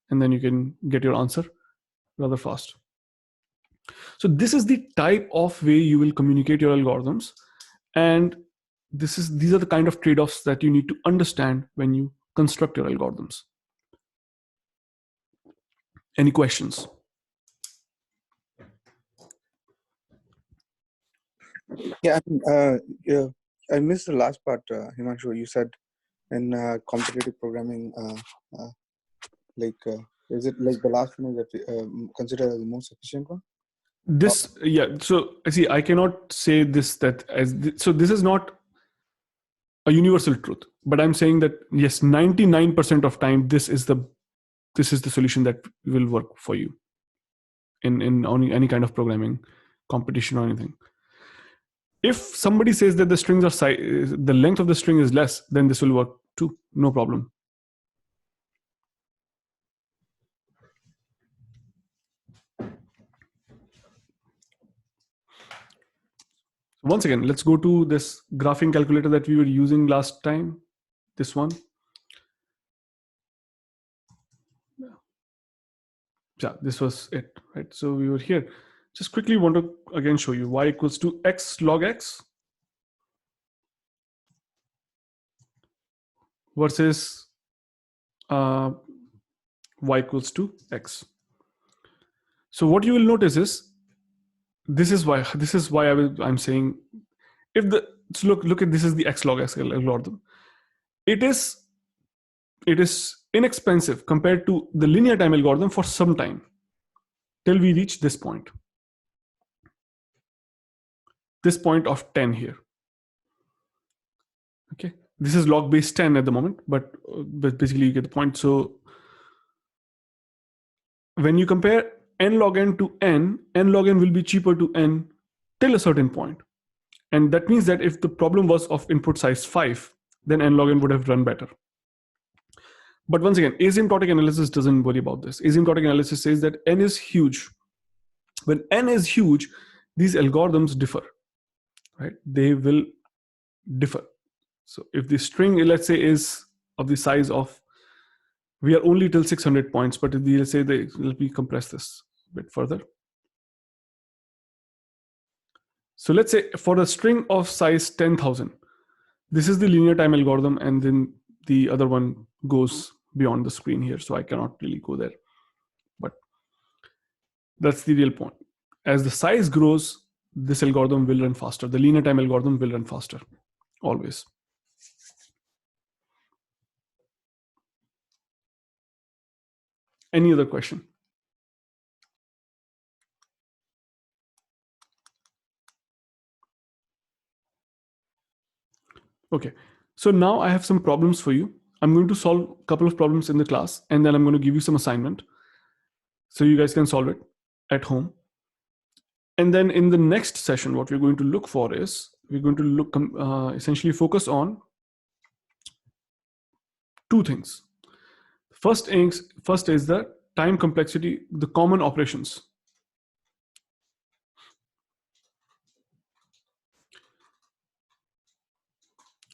and then you can get your answer rather fast. So this is the type of way you will communicate your algorithms, and these are the kind of trade-offs that you need to understand when you construct your algorithms. Any questions? Yeah, I missed the last part, Himanshu. You said in competitive programming, is it like the last one that considered as the most efficient one? This, yeah. So see, I cannot say this so this is not a universal truth, but I'm saying that yes, 99% of time this is the solution that will work for you in any kind of programming competition or anything. If somebody says that the strings are the length of the string is less, then this will work too, no problem. Once again, let's go to this graphing calculator that we were using last time, this one. Yeah, this was it, right? So we were here. Just quickly want to again show you y equals to x log x versus y equals to x. So what you will notice is, this is why I'm saying, so look at, this is the x log x algorithm. It is inexpensive compared to the linear time algorithm for some time, till we reach this point of 10 here. Okay, this is log base 10 at the moment, but basically you get the point. So when you compare n log n to n log n will be cheaper to n till a certain point. And that means that if the problem was of input size 5, then n log n would have run better. But once again, asymptotic analysis doesn't worry about this. Asymptotic analysis says that n is huge. When n is huge, these algorithms differ, right? They will differ. So if the string, let's say, is of the size of, we are only till 600 points, but if let's say let me compress this a bit further. So let's say for a string of size 10,000, this is the linear time algorithm, and then the other one goes beyond the screen here, so I cannot really go there. But that's the real point. As the size grows, this algorithm will run faster. The linear time algorithm will run faster, always. Any other question? Okay, so now I have some problems for you. I'm going to solve a couple of problems in the class, and then I'm going to give you some assignment, so you guys can solve it at home. And then in the next session, what we're going to look for is, we're going to look essentially focus on two things. First is the time complexity, the common operations.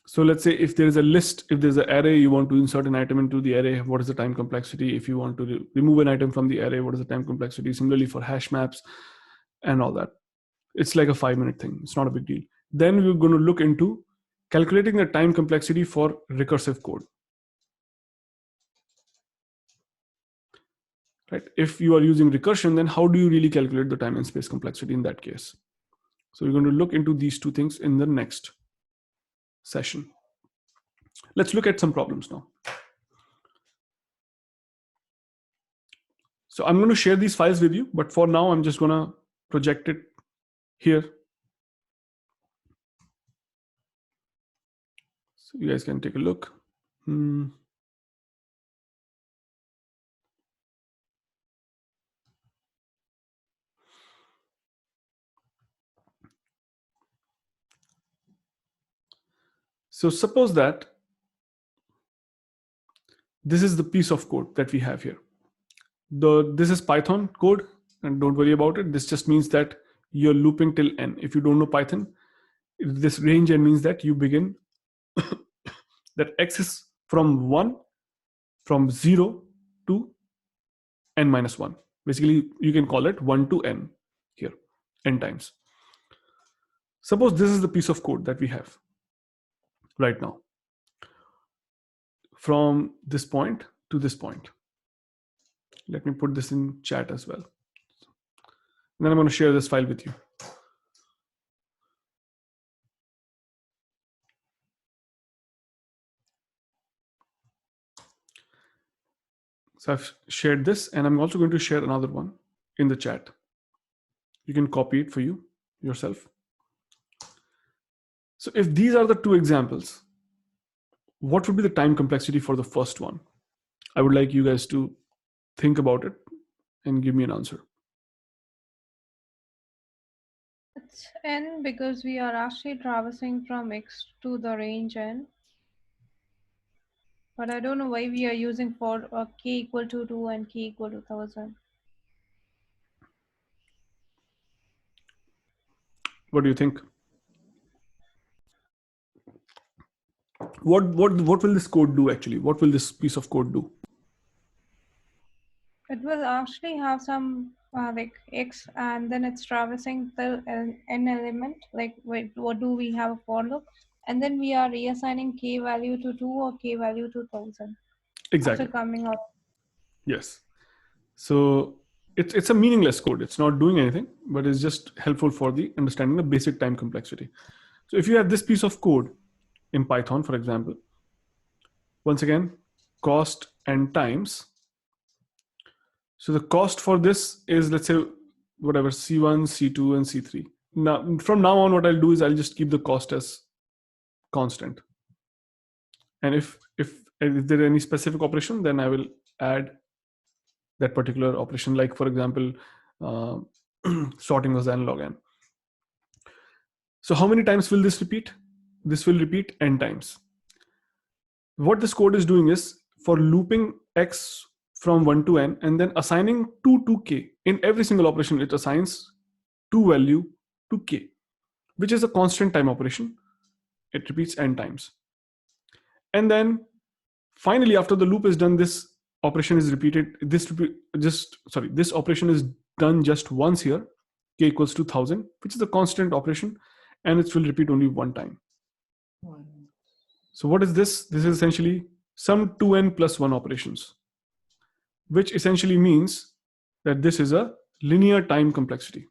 So let's say if there is a list, if there's an array, you want to insert an item into the array, what is the time complexity? If you want to remove an item from the array, what is the time complexity? Similarly for hash maps and all that. It's like a 5-minute thing. It's not a big deal. Then we're going to look into calculating the time complexity for recursive code. Right? If you are using recursion, then how do you really calculate the time and space complexity in that case? So we're going to look into these two things in the next session. Let's look at some problems now. So I'm going to share these files with you, but for now, I'm just going to project it here. So you guys can take a look. So suppose that this is the piece of code that we have here. This is Python code, and don't worry about it. This just means that you're looping till n. If you don't know Python, this range n means that you begin that x is from 0 to n minus 1. Basically, you can call it 1 to n here, n times. Suppose this is the piece of code that we have right now, from this point to this point. Let me put this in chat as well. And then I'm going to share this file with you. So I've shared this, and I'm also going to share another one in the chat. You can copy it for you yourself. So if these are the two examples, what would be the time complexity for the first one? I would like you guys to think about it and give me an answer. It's n because we are actually traversing from x to the range n. But I don't know why we are using for k equal to 2 and k equal to 1000. What do you think? What will this code do actually? What will this piece of code do? It will actually have some like x, and then it's traversing till n element. Like, wait, what do we have a for loop? And then we are reassigning k value to 2 or k value to 1000. Exactly. After coming out. Yes. So it's a meaningless code. It's not doing anything, but it's just helpful for the understanding the basic time complexity. So if you have this piece of code in Python, for example, once again, cost and times. So the cost for this is, let's say, whatever, C1, C2, and C3. Now, from now on, what I'll do is I'll just keep the cost as constant. And if there are any specific operation, then I will add that particular operation, like for example, sorting as n log n. So how many times will this repeat? This will repeat n times. What this code is doing is, for looping x from 1 to n and then assigning 2 to k. In every single operation, it assigns 2 value to k, which is a constant time operation. It repeats n times. And then finally, after the loop is done, this operation is repeated. This operation is done just once here, k equals to 1000, which is a constant operation, and it will repeat only one time. So what is this? This is essentially some 2n plus 1 operations, which essentially means that this is a linear time complexity.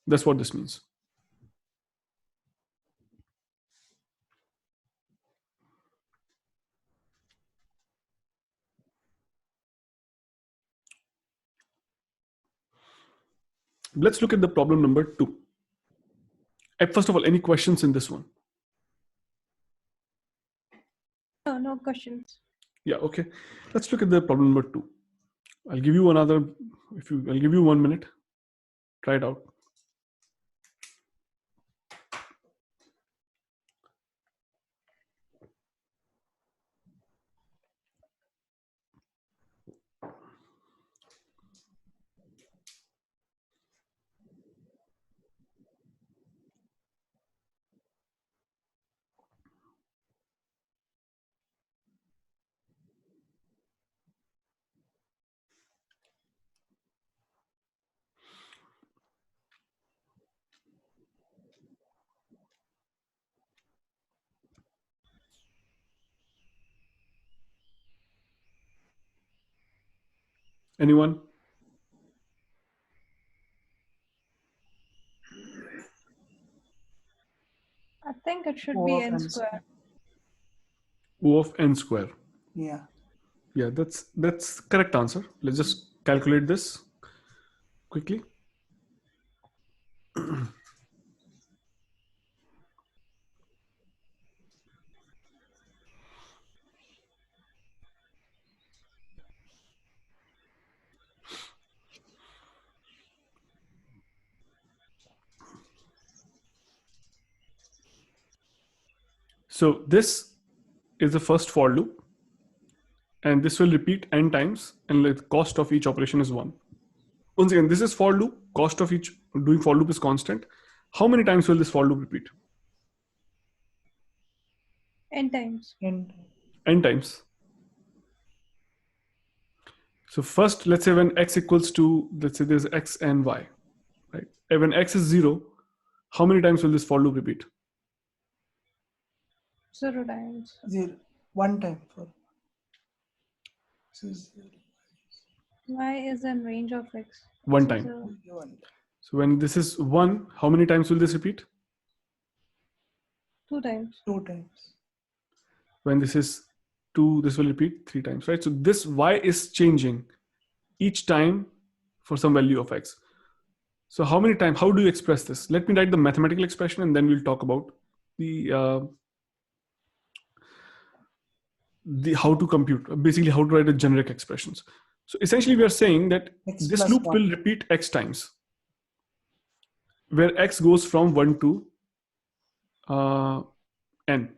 That's what this means. Let's look at the problem number 2. First of all, any questions in this one? No questions. Yeah, okay. Let's look at the problem number 2. I'll give you another, I'll give you 1 minute. Try it out. Anyone? I think it should O be of n n square. O of n square. Yeah. Yeah, that's correct answer. Let's just calculate this quickly. So this is the first for loop, and this will repeat n times, and the cost of each operation is 1. Once again, this is for loop. Cost of each doing for loop is constant. How many times will this for loop repeat? N times. And N times. So first, let's say when x equals to, let's say there's x and y, right? And when x is 0, how many times will this for loop repeat? 0 times. 1 time for. So 0. Y is in range of x. One So time. 0. 1. So when this is 1, how many times will this repeat? 2 times. 2 times. When this is 2, this will repeat 3 times, right? So this y is changing each time for some value of x. So how many times, how do you express this? Let me write the mathematical expression and then we'll talk about the how to compute, basically how to write the generic expressions. So essentially we are saying that X this plus loop 1. will repeat x times, where x goes from 1 to n.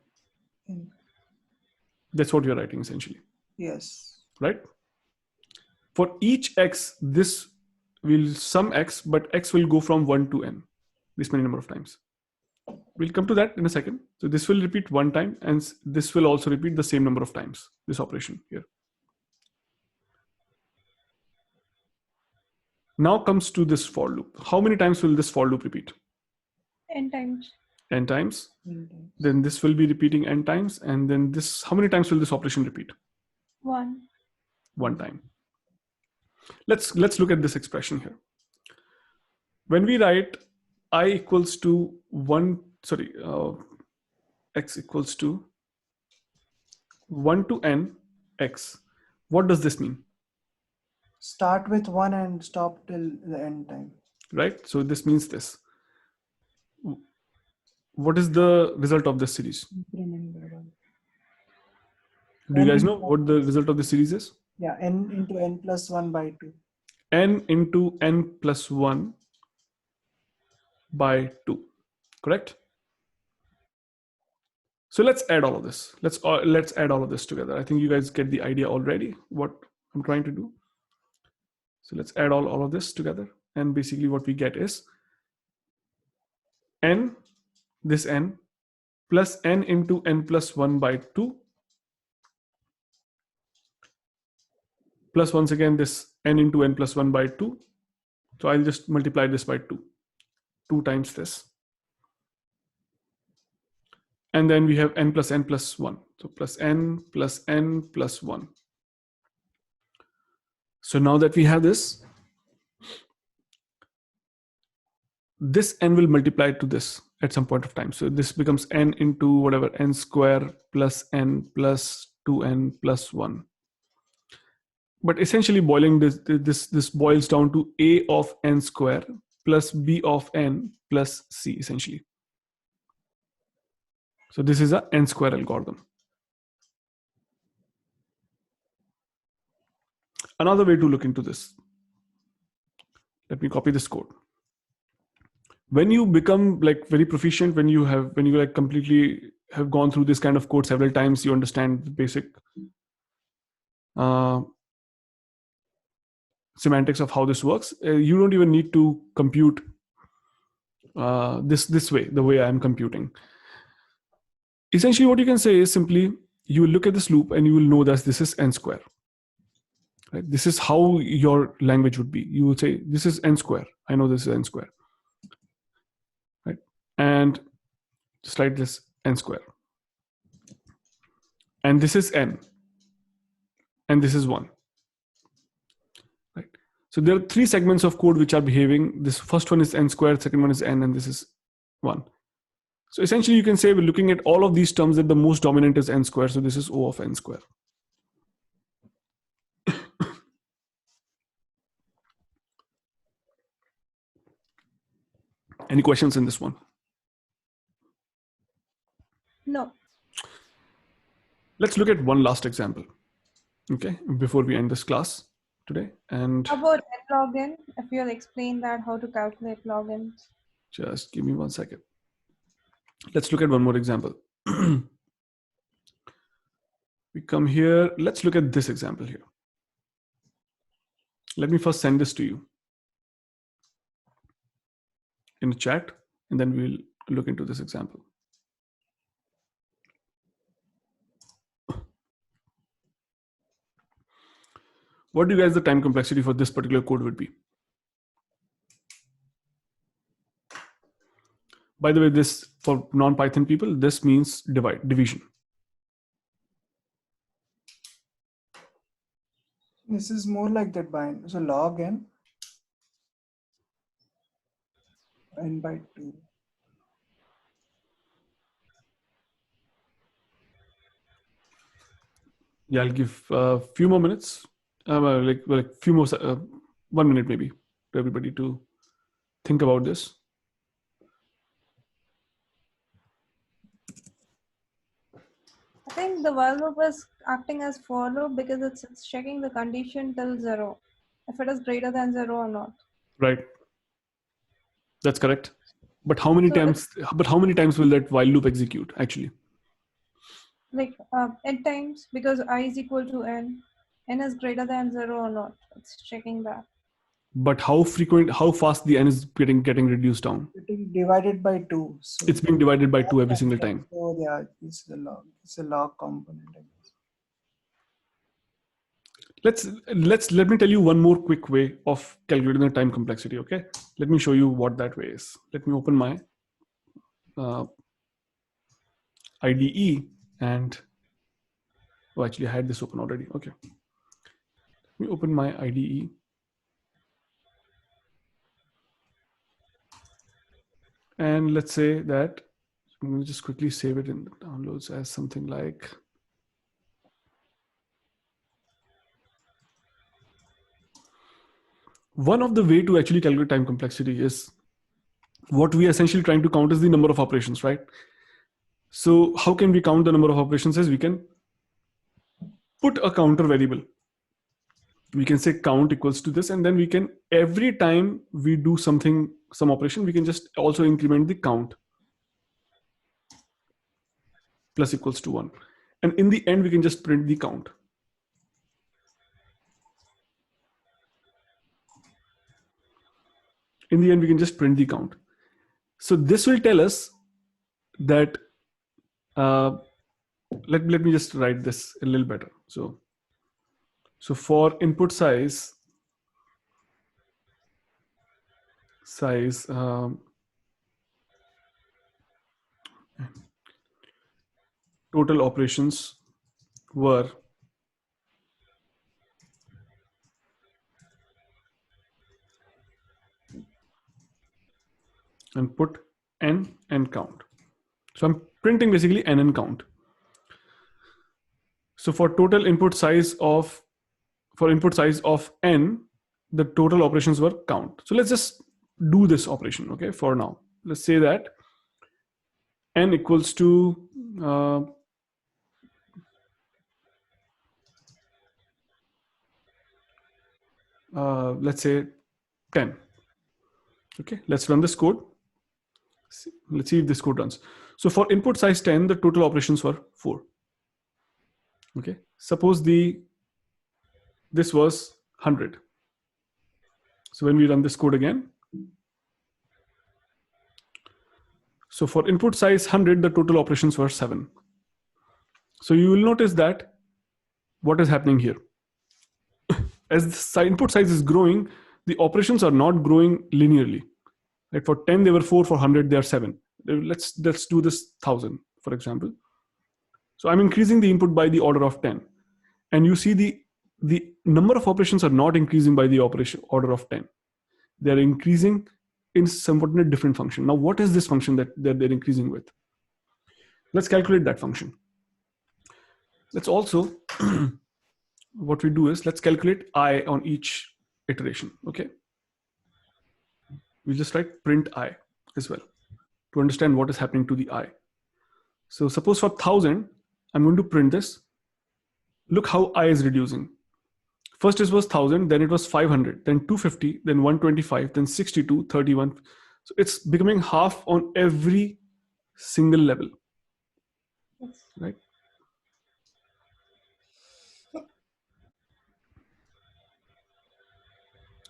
N. That's what we are writing essentially, Yes. right? For each x, this will sum x, but x will go from 1 to n, this many number of times. We'll come to that in a second. So this will repeat 1 time, and this will also repeat the same number of times, this operation here. Now comes to this for loop. How many times will this for loop repeat? N times. N times. N times. Then this will be repeating n times, and then this, how many times will this operation repeat? 1. 1 time. Let's look at this expression here. When we write I equals to 1, sorry, x equals to 1 to n x, what does this mean? Start with 1 and stop till the end time. Right? So this means this. What is the result of this series? Increment by 1. Do you N guys know into- what the result of the series is? Yeah, n into n plus 1 by 2. N into n plus 1 by 2, correct? So let's add all of this. Let's add all of this together. I think you guys get the idea already what I'm trying to do. So let's add all of this together. And basically what we get is n, this n, plus n into n plus 1 by 2, plus once again this n into n plus 1 by 2. So I'll just multiply this by 2 times this. And then we have n plus 1. So plus n plus n plus 1. So now that we have this n will multiply to this at some point of time. So this becomes n into whatever, n square plus n plus 2n plus 1. But essentially boiling this boils down to a of n square plus b of n plus c essentially. So this is a n square algorithm. Another way to look into this. Let me copy this code. When you become like very proficient, when you like completely have gone through this kind of code several times, you understand the basic semantics of how this works. You don't even need to compute this way, the way I'm computing. Essentially, what you can say is simply you will look at this loop and you will know that this is n square. Right? This is how your language would be. You will say this is n square. I know this is n square. Right? And just write this n square. And this is n. And this is 1. Right? So there are 3 segments of code which are behaving. This first one is n squared, second one is n, and this is 1. So essentially you can say we're looking at all of these terms that the most dominant is n squared. So this is O of n square. Any questions in this one? No. Let's look at one last example, okay, before we end this class today. And How about login? If you'll explain that, how to calculate logins. just give me 1 second. Let's look at one more example. We come here. Let's look at this example here. Let me first send this to you in the chat, and then we'll look into this example. What do you guys the time complexity for this particular code would be? By the way, this for non-Python people, this means division. This is more like that bind. So log n by 2. Yeah, I'll give a few more minutes, like few more, 1 minute maybe, to everybody to think about this. I think the while loop is acting as for loop because it's checking the condition till 0, if it is greater than 0 or not. Right. That's correct. But how many So times? But how many times will that while loop execute actually? Like n times, because I is equal to n is greater than 0 or not. It's checking that. But how frequent? How fast the n is getting reduced down? Getting divided by 2. So It's being divided by 2 every single time. So yeah, it's the log. It's a log component, I guess. Let me tell you one more quick way of calculating the time complexity. Okay, let me show you what that way is. Let me open my IDE and actually I had this open already. Okay, let me open my IDE. And let's say that I'm going to just quickly save it in the downloads as something like one of the way to actually calculate time complexity is what we are essentially trying to count is the number of operations, right? So how can we count the number of operations? Is we can put a counter variable. We can say count equals to this, and then we can, every time we do something, some operation, we can just also increment the count. plus equals to 1. And in the end, we can just print the count. In the end, we can just print the count. So this will tell us that, let me just write this a little better. So for input size, total operations were and put n and count. So I'm printing basically n and count. So for input size of n, the total operations were count. So let's just do this operation, okay, for now. Let's say that n equals to let's say 10. Okay, let's run this code. Let's see if this code runs. So for input size 10, the total operations were 4. Okay, suppose this was 100. So when we run this code again, so for input size 100, the total operations were 7. So you will notice that what is happening here. As the input size is growing, the operations are not growing linearly. Right? For 10, they were 4. For 100, they are 7. Let's do this 1000, for example. So I'm increasing the input by the order of 10. And you see the number of operations are not increasing by the order of 10. They're increasing in somewhat in a different function. Now, what is this function that they're increasing with? Let's calculate that function. Let's also, what we do is let's calculate I on each iteration, okay? We just write print I as well to understand what is happening to the I. So suppose for 1000, I'm going to print this. Look how I is reducing. First it was 1000, then it was 500, then 250, then 125, then 62, 31. So it's becoming half on every single level, right?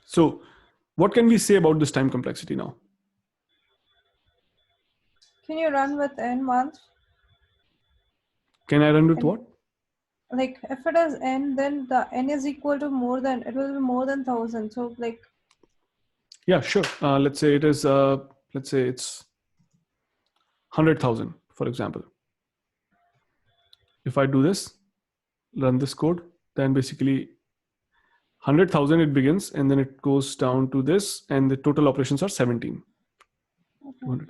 So what can we say about this time complexity now? Can you run with n once? Can I run with what? Like if it is n, then the n is equal to more than, it will be more than 1000. So like. Yeah, sure. Let's say it is, let's say it's 100,000, for example. If I do this, run this code, then basically 100,000 it begins and then it goes down to this and the total operations are 17. Okay.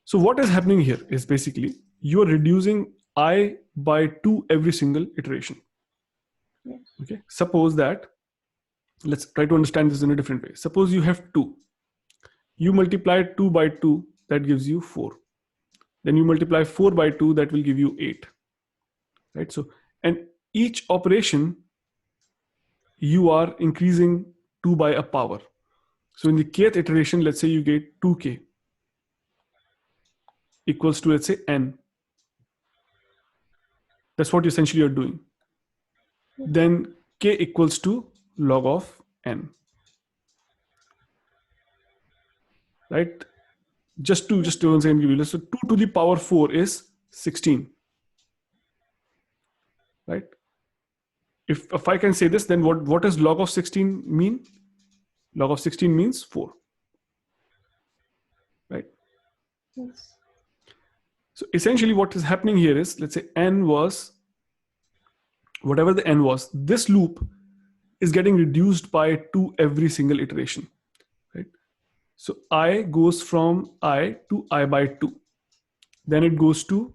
So what is happening here is basically you are reducing I by 2 every single iteration. Yes. Okay. Suppose that, let's try to understand this in a different way. Suppose you have 2. You multiply 2 by 2, that gives you 4. Then you multiply 4 by 2, that will give you 8. Right. So, and each operation, you are increasing 2 by a power. So in the kth iteration, let's say you get 2k equals to, let's say, n. That's what essentially you're doing. Then k equals to log of n. Right? Just to once again give you this. So 2 to the power 4 is 16. Right? If I can say this, then what does log of 16 mean? Log of 16 means 4. Right? Yes. So essentially what is happening here is, let's say n was, whatever the n was, this loop is getting reduced by 2 every single iteration, right? So I goes from I to I by 2. Then it goes to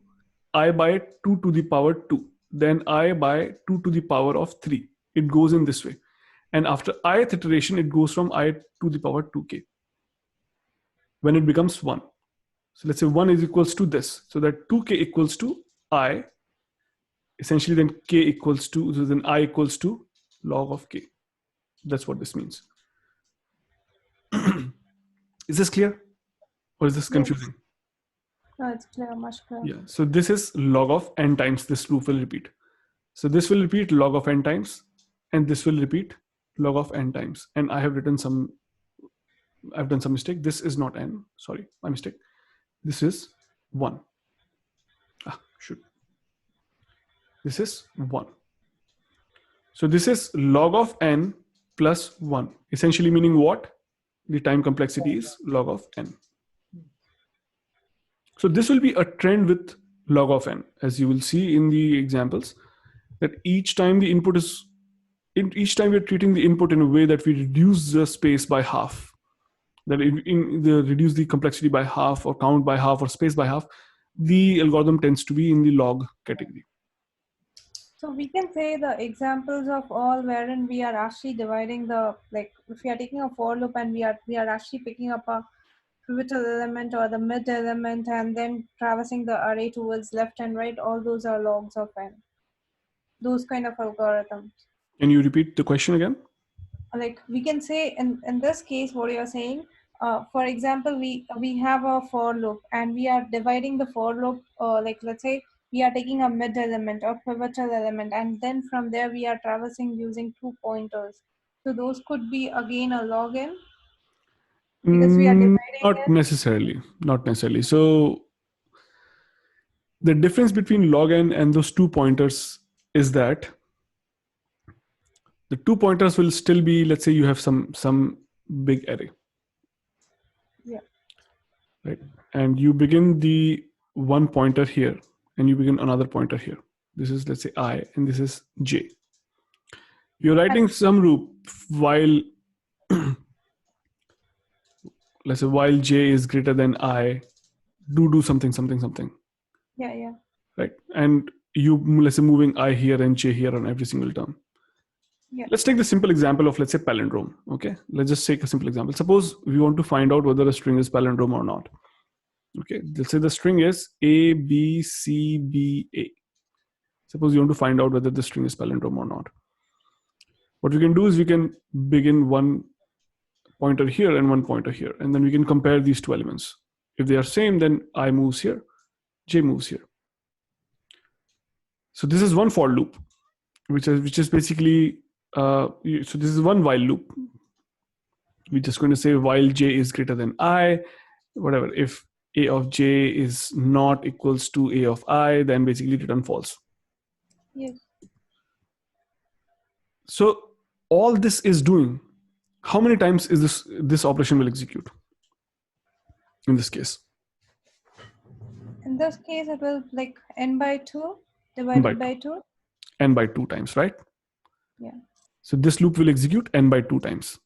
I by 2 to the power 2. Then I by 2 to the power of 3. It goes in this way. And after ith iteration, it goes from I to the power 2k. When it becomes 1. So let's say 1 is equals to this. So that 2k equals to I. Essentially then k equals to, so then I equals to log of k. That's what this means. Is this clear? Or is this confusing? No, it's clear, much clear. Yeah. So this is log of n times this loop will repeat. So this will repeat log of n times, and this will repeat log of n times. And I've done some mistake. This is not n. Sorry, my mistake. This is 1. Shoot. This is 1. So this is log of n plus 1. Essentially meaning what? The time complexity is log of n. So this will be a trend with log of n, as you will see in the examples, that each time the input is, each time we're treating the input in a way that we reduce the space by half, that reduce the complexity by half or count by half or space by half, the algorithm tends to be in the log category. So we can say the examples of all wherein we are actually dividing the, like if we are taking a for loop and we are actually picking up a pivotal element or the mid element and then traversing the array towards left and right, all those are logs of n. Those kind of algorithms. Can you repeat the question again? Like we can say in this case, what you're saying, for example, we have a for loop and we are dividing the for loop, like let's say we are taking a mid element or pivotal element, and then from there we are traversing using 2 pointers. So those could be again a log n, because we are dividing Not it. necessarily. Not necessarily. So the difference between log n and those 2 pointers is that the 2 pointers will still be, let's say you have some big array. Yeah. Right. And you begin the 1 pointer here and you begin another pointer here. This is, let's say, I, and this is j. You're writing some loop while let's say while j is greater than I, do something. Yeah. Right. And you, let's say, moving I here and j here on every single term. Yeah. Let's take the simple example of, let's say, palindrome. Okay. Let's just take a simple example. Suppose we want to find out whether a string is palindrome or not. Okay. Let's say the string is A, B, C, B, A. Suppose you want to find out whether the string is palindrome or not. What we can do is we can begin 1 pointer here and 1 pointer here, and then we can compare these 2 elements. If they are same, then I moves here, j moves here. So this is one for loop, which is basically so this is one while loop. We're just going to say while j is greater than I, whatever. If a of j is not equals to a of I, then basically return false. Yes. So all this is doing, how many times is this operation will execute in this case? In this case, it will like n by 2 divided by 2. N by 2 times, right? Yeah. So this loop will execute n by 2 times.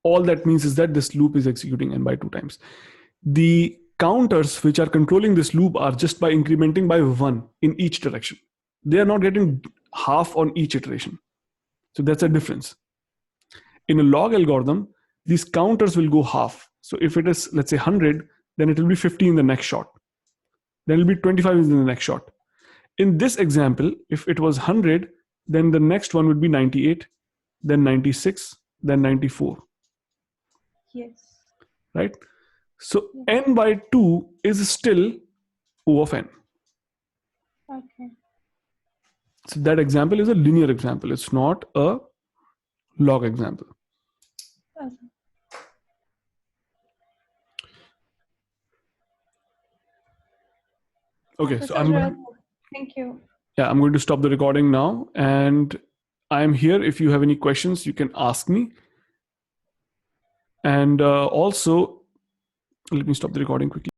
All that means is that this loop is executing n by 2 times. The counters which are controlling this loop are just by incrementing by 1 in each direction. They are not getting half on each iteration. So that's a difference. In a log algorithm, these counters will go half. So if it is, let's say, 100, then it will be 50 in the next shot. Then it will be 25 in the next shot. In this example, if it was 100, then the next one would be 98, then 96, then 94. Yes. Right? So n by 2 is still O of n. Okay. So that example is a linear example. It's not a log example. Okay. Okay, This so is really good. Thank you. Yeah, I'm going to stop the recording now, and I'm here. If you have any questions, you can ask me. And also, let me stop the recording quickly.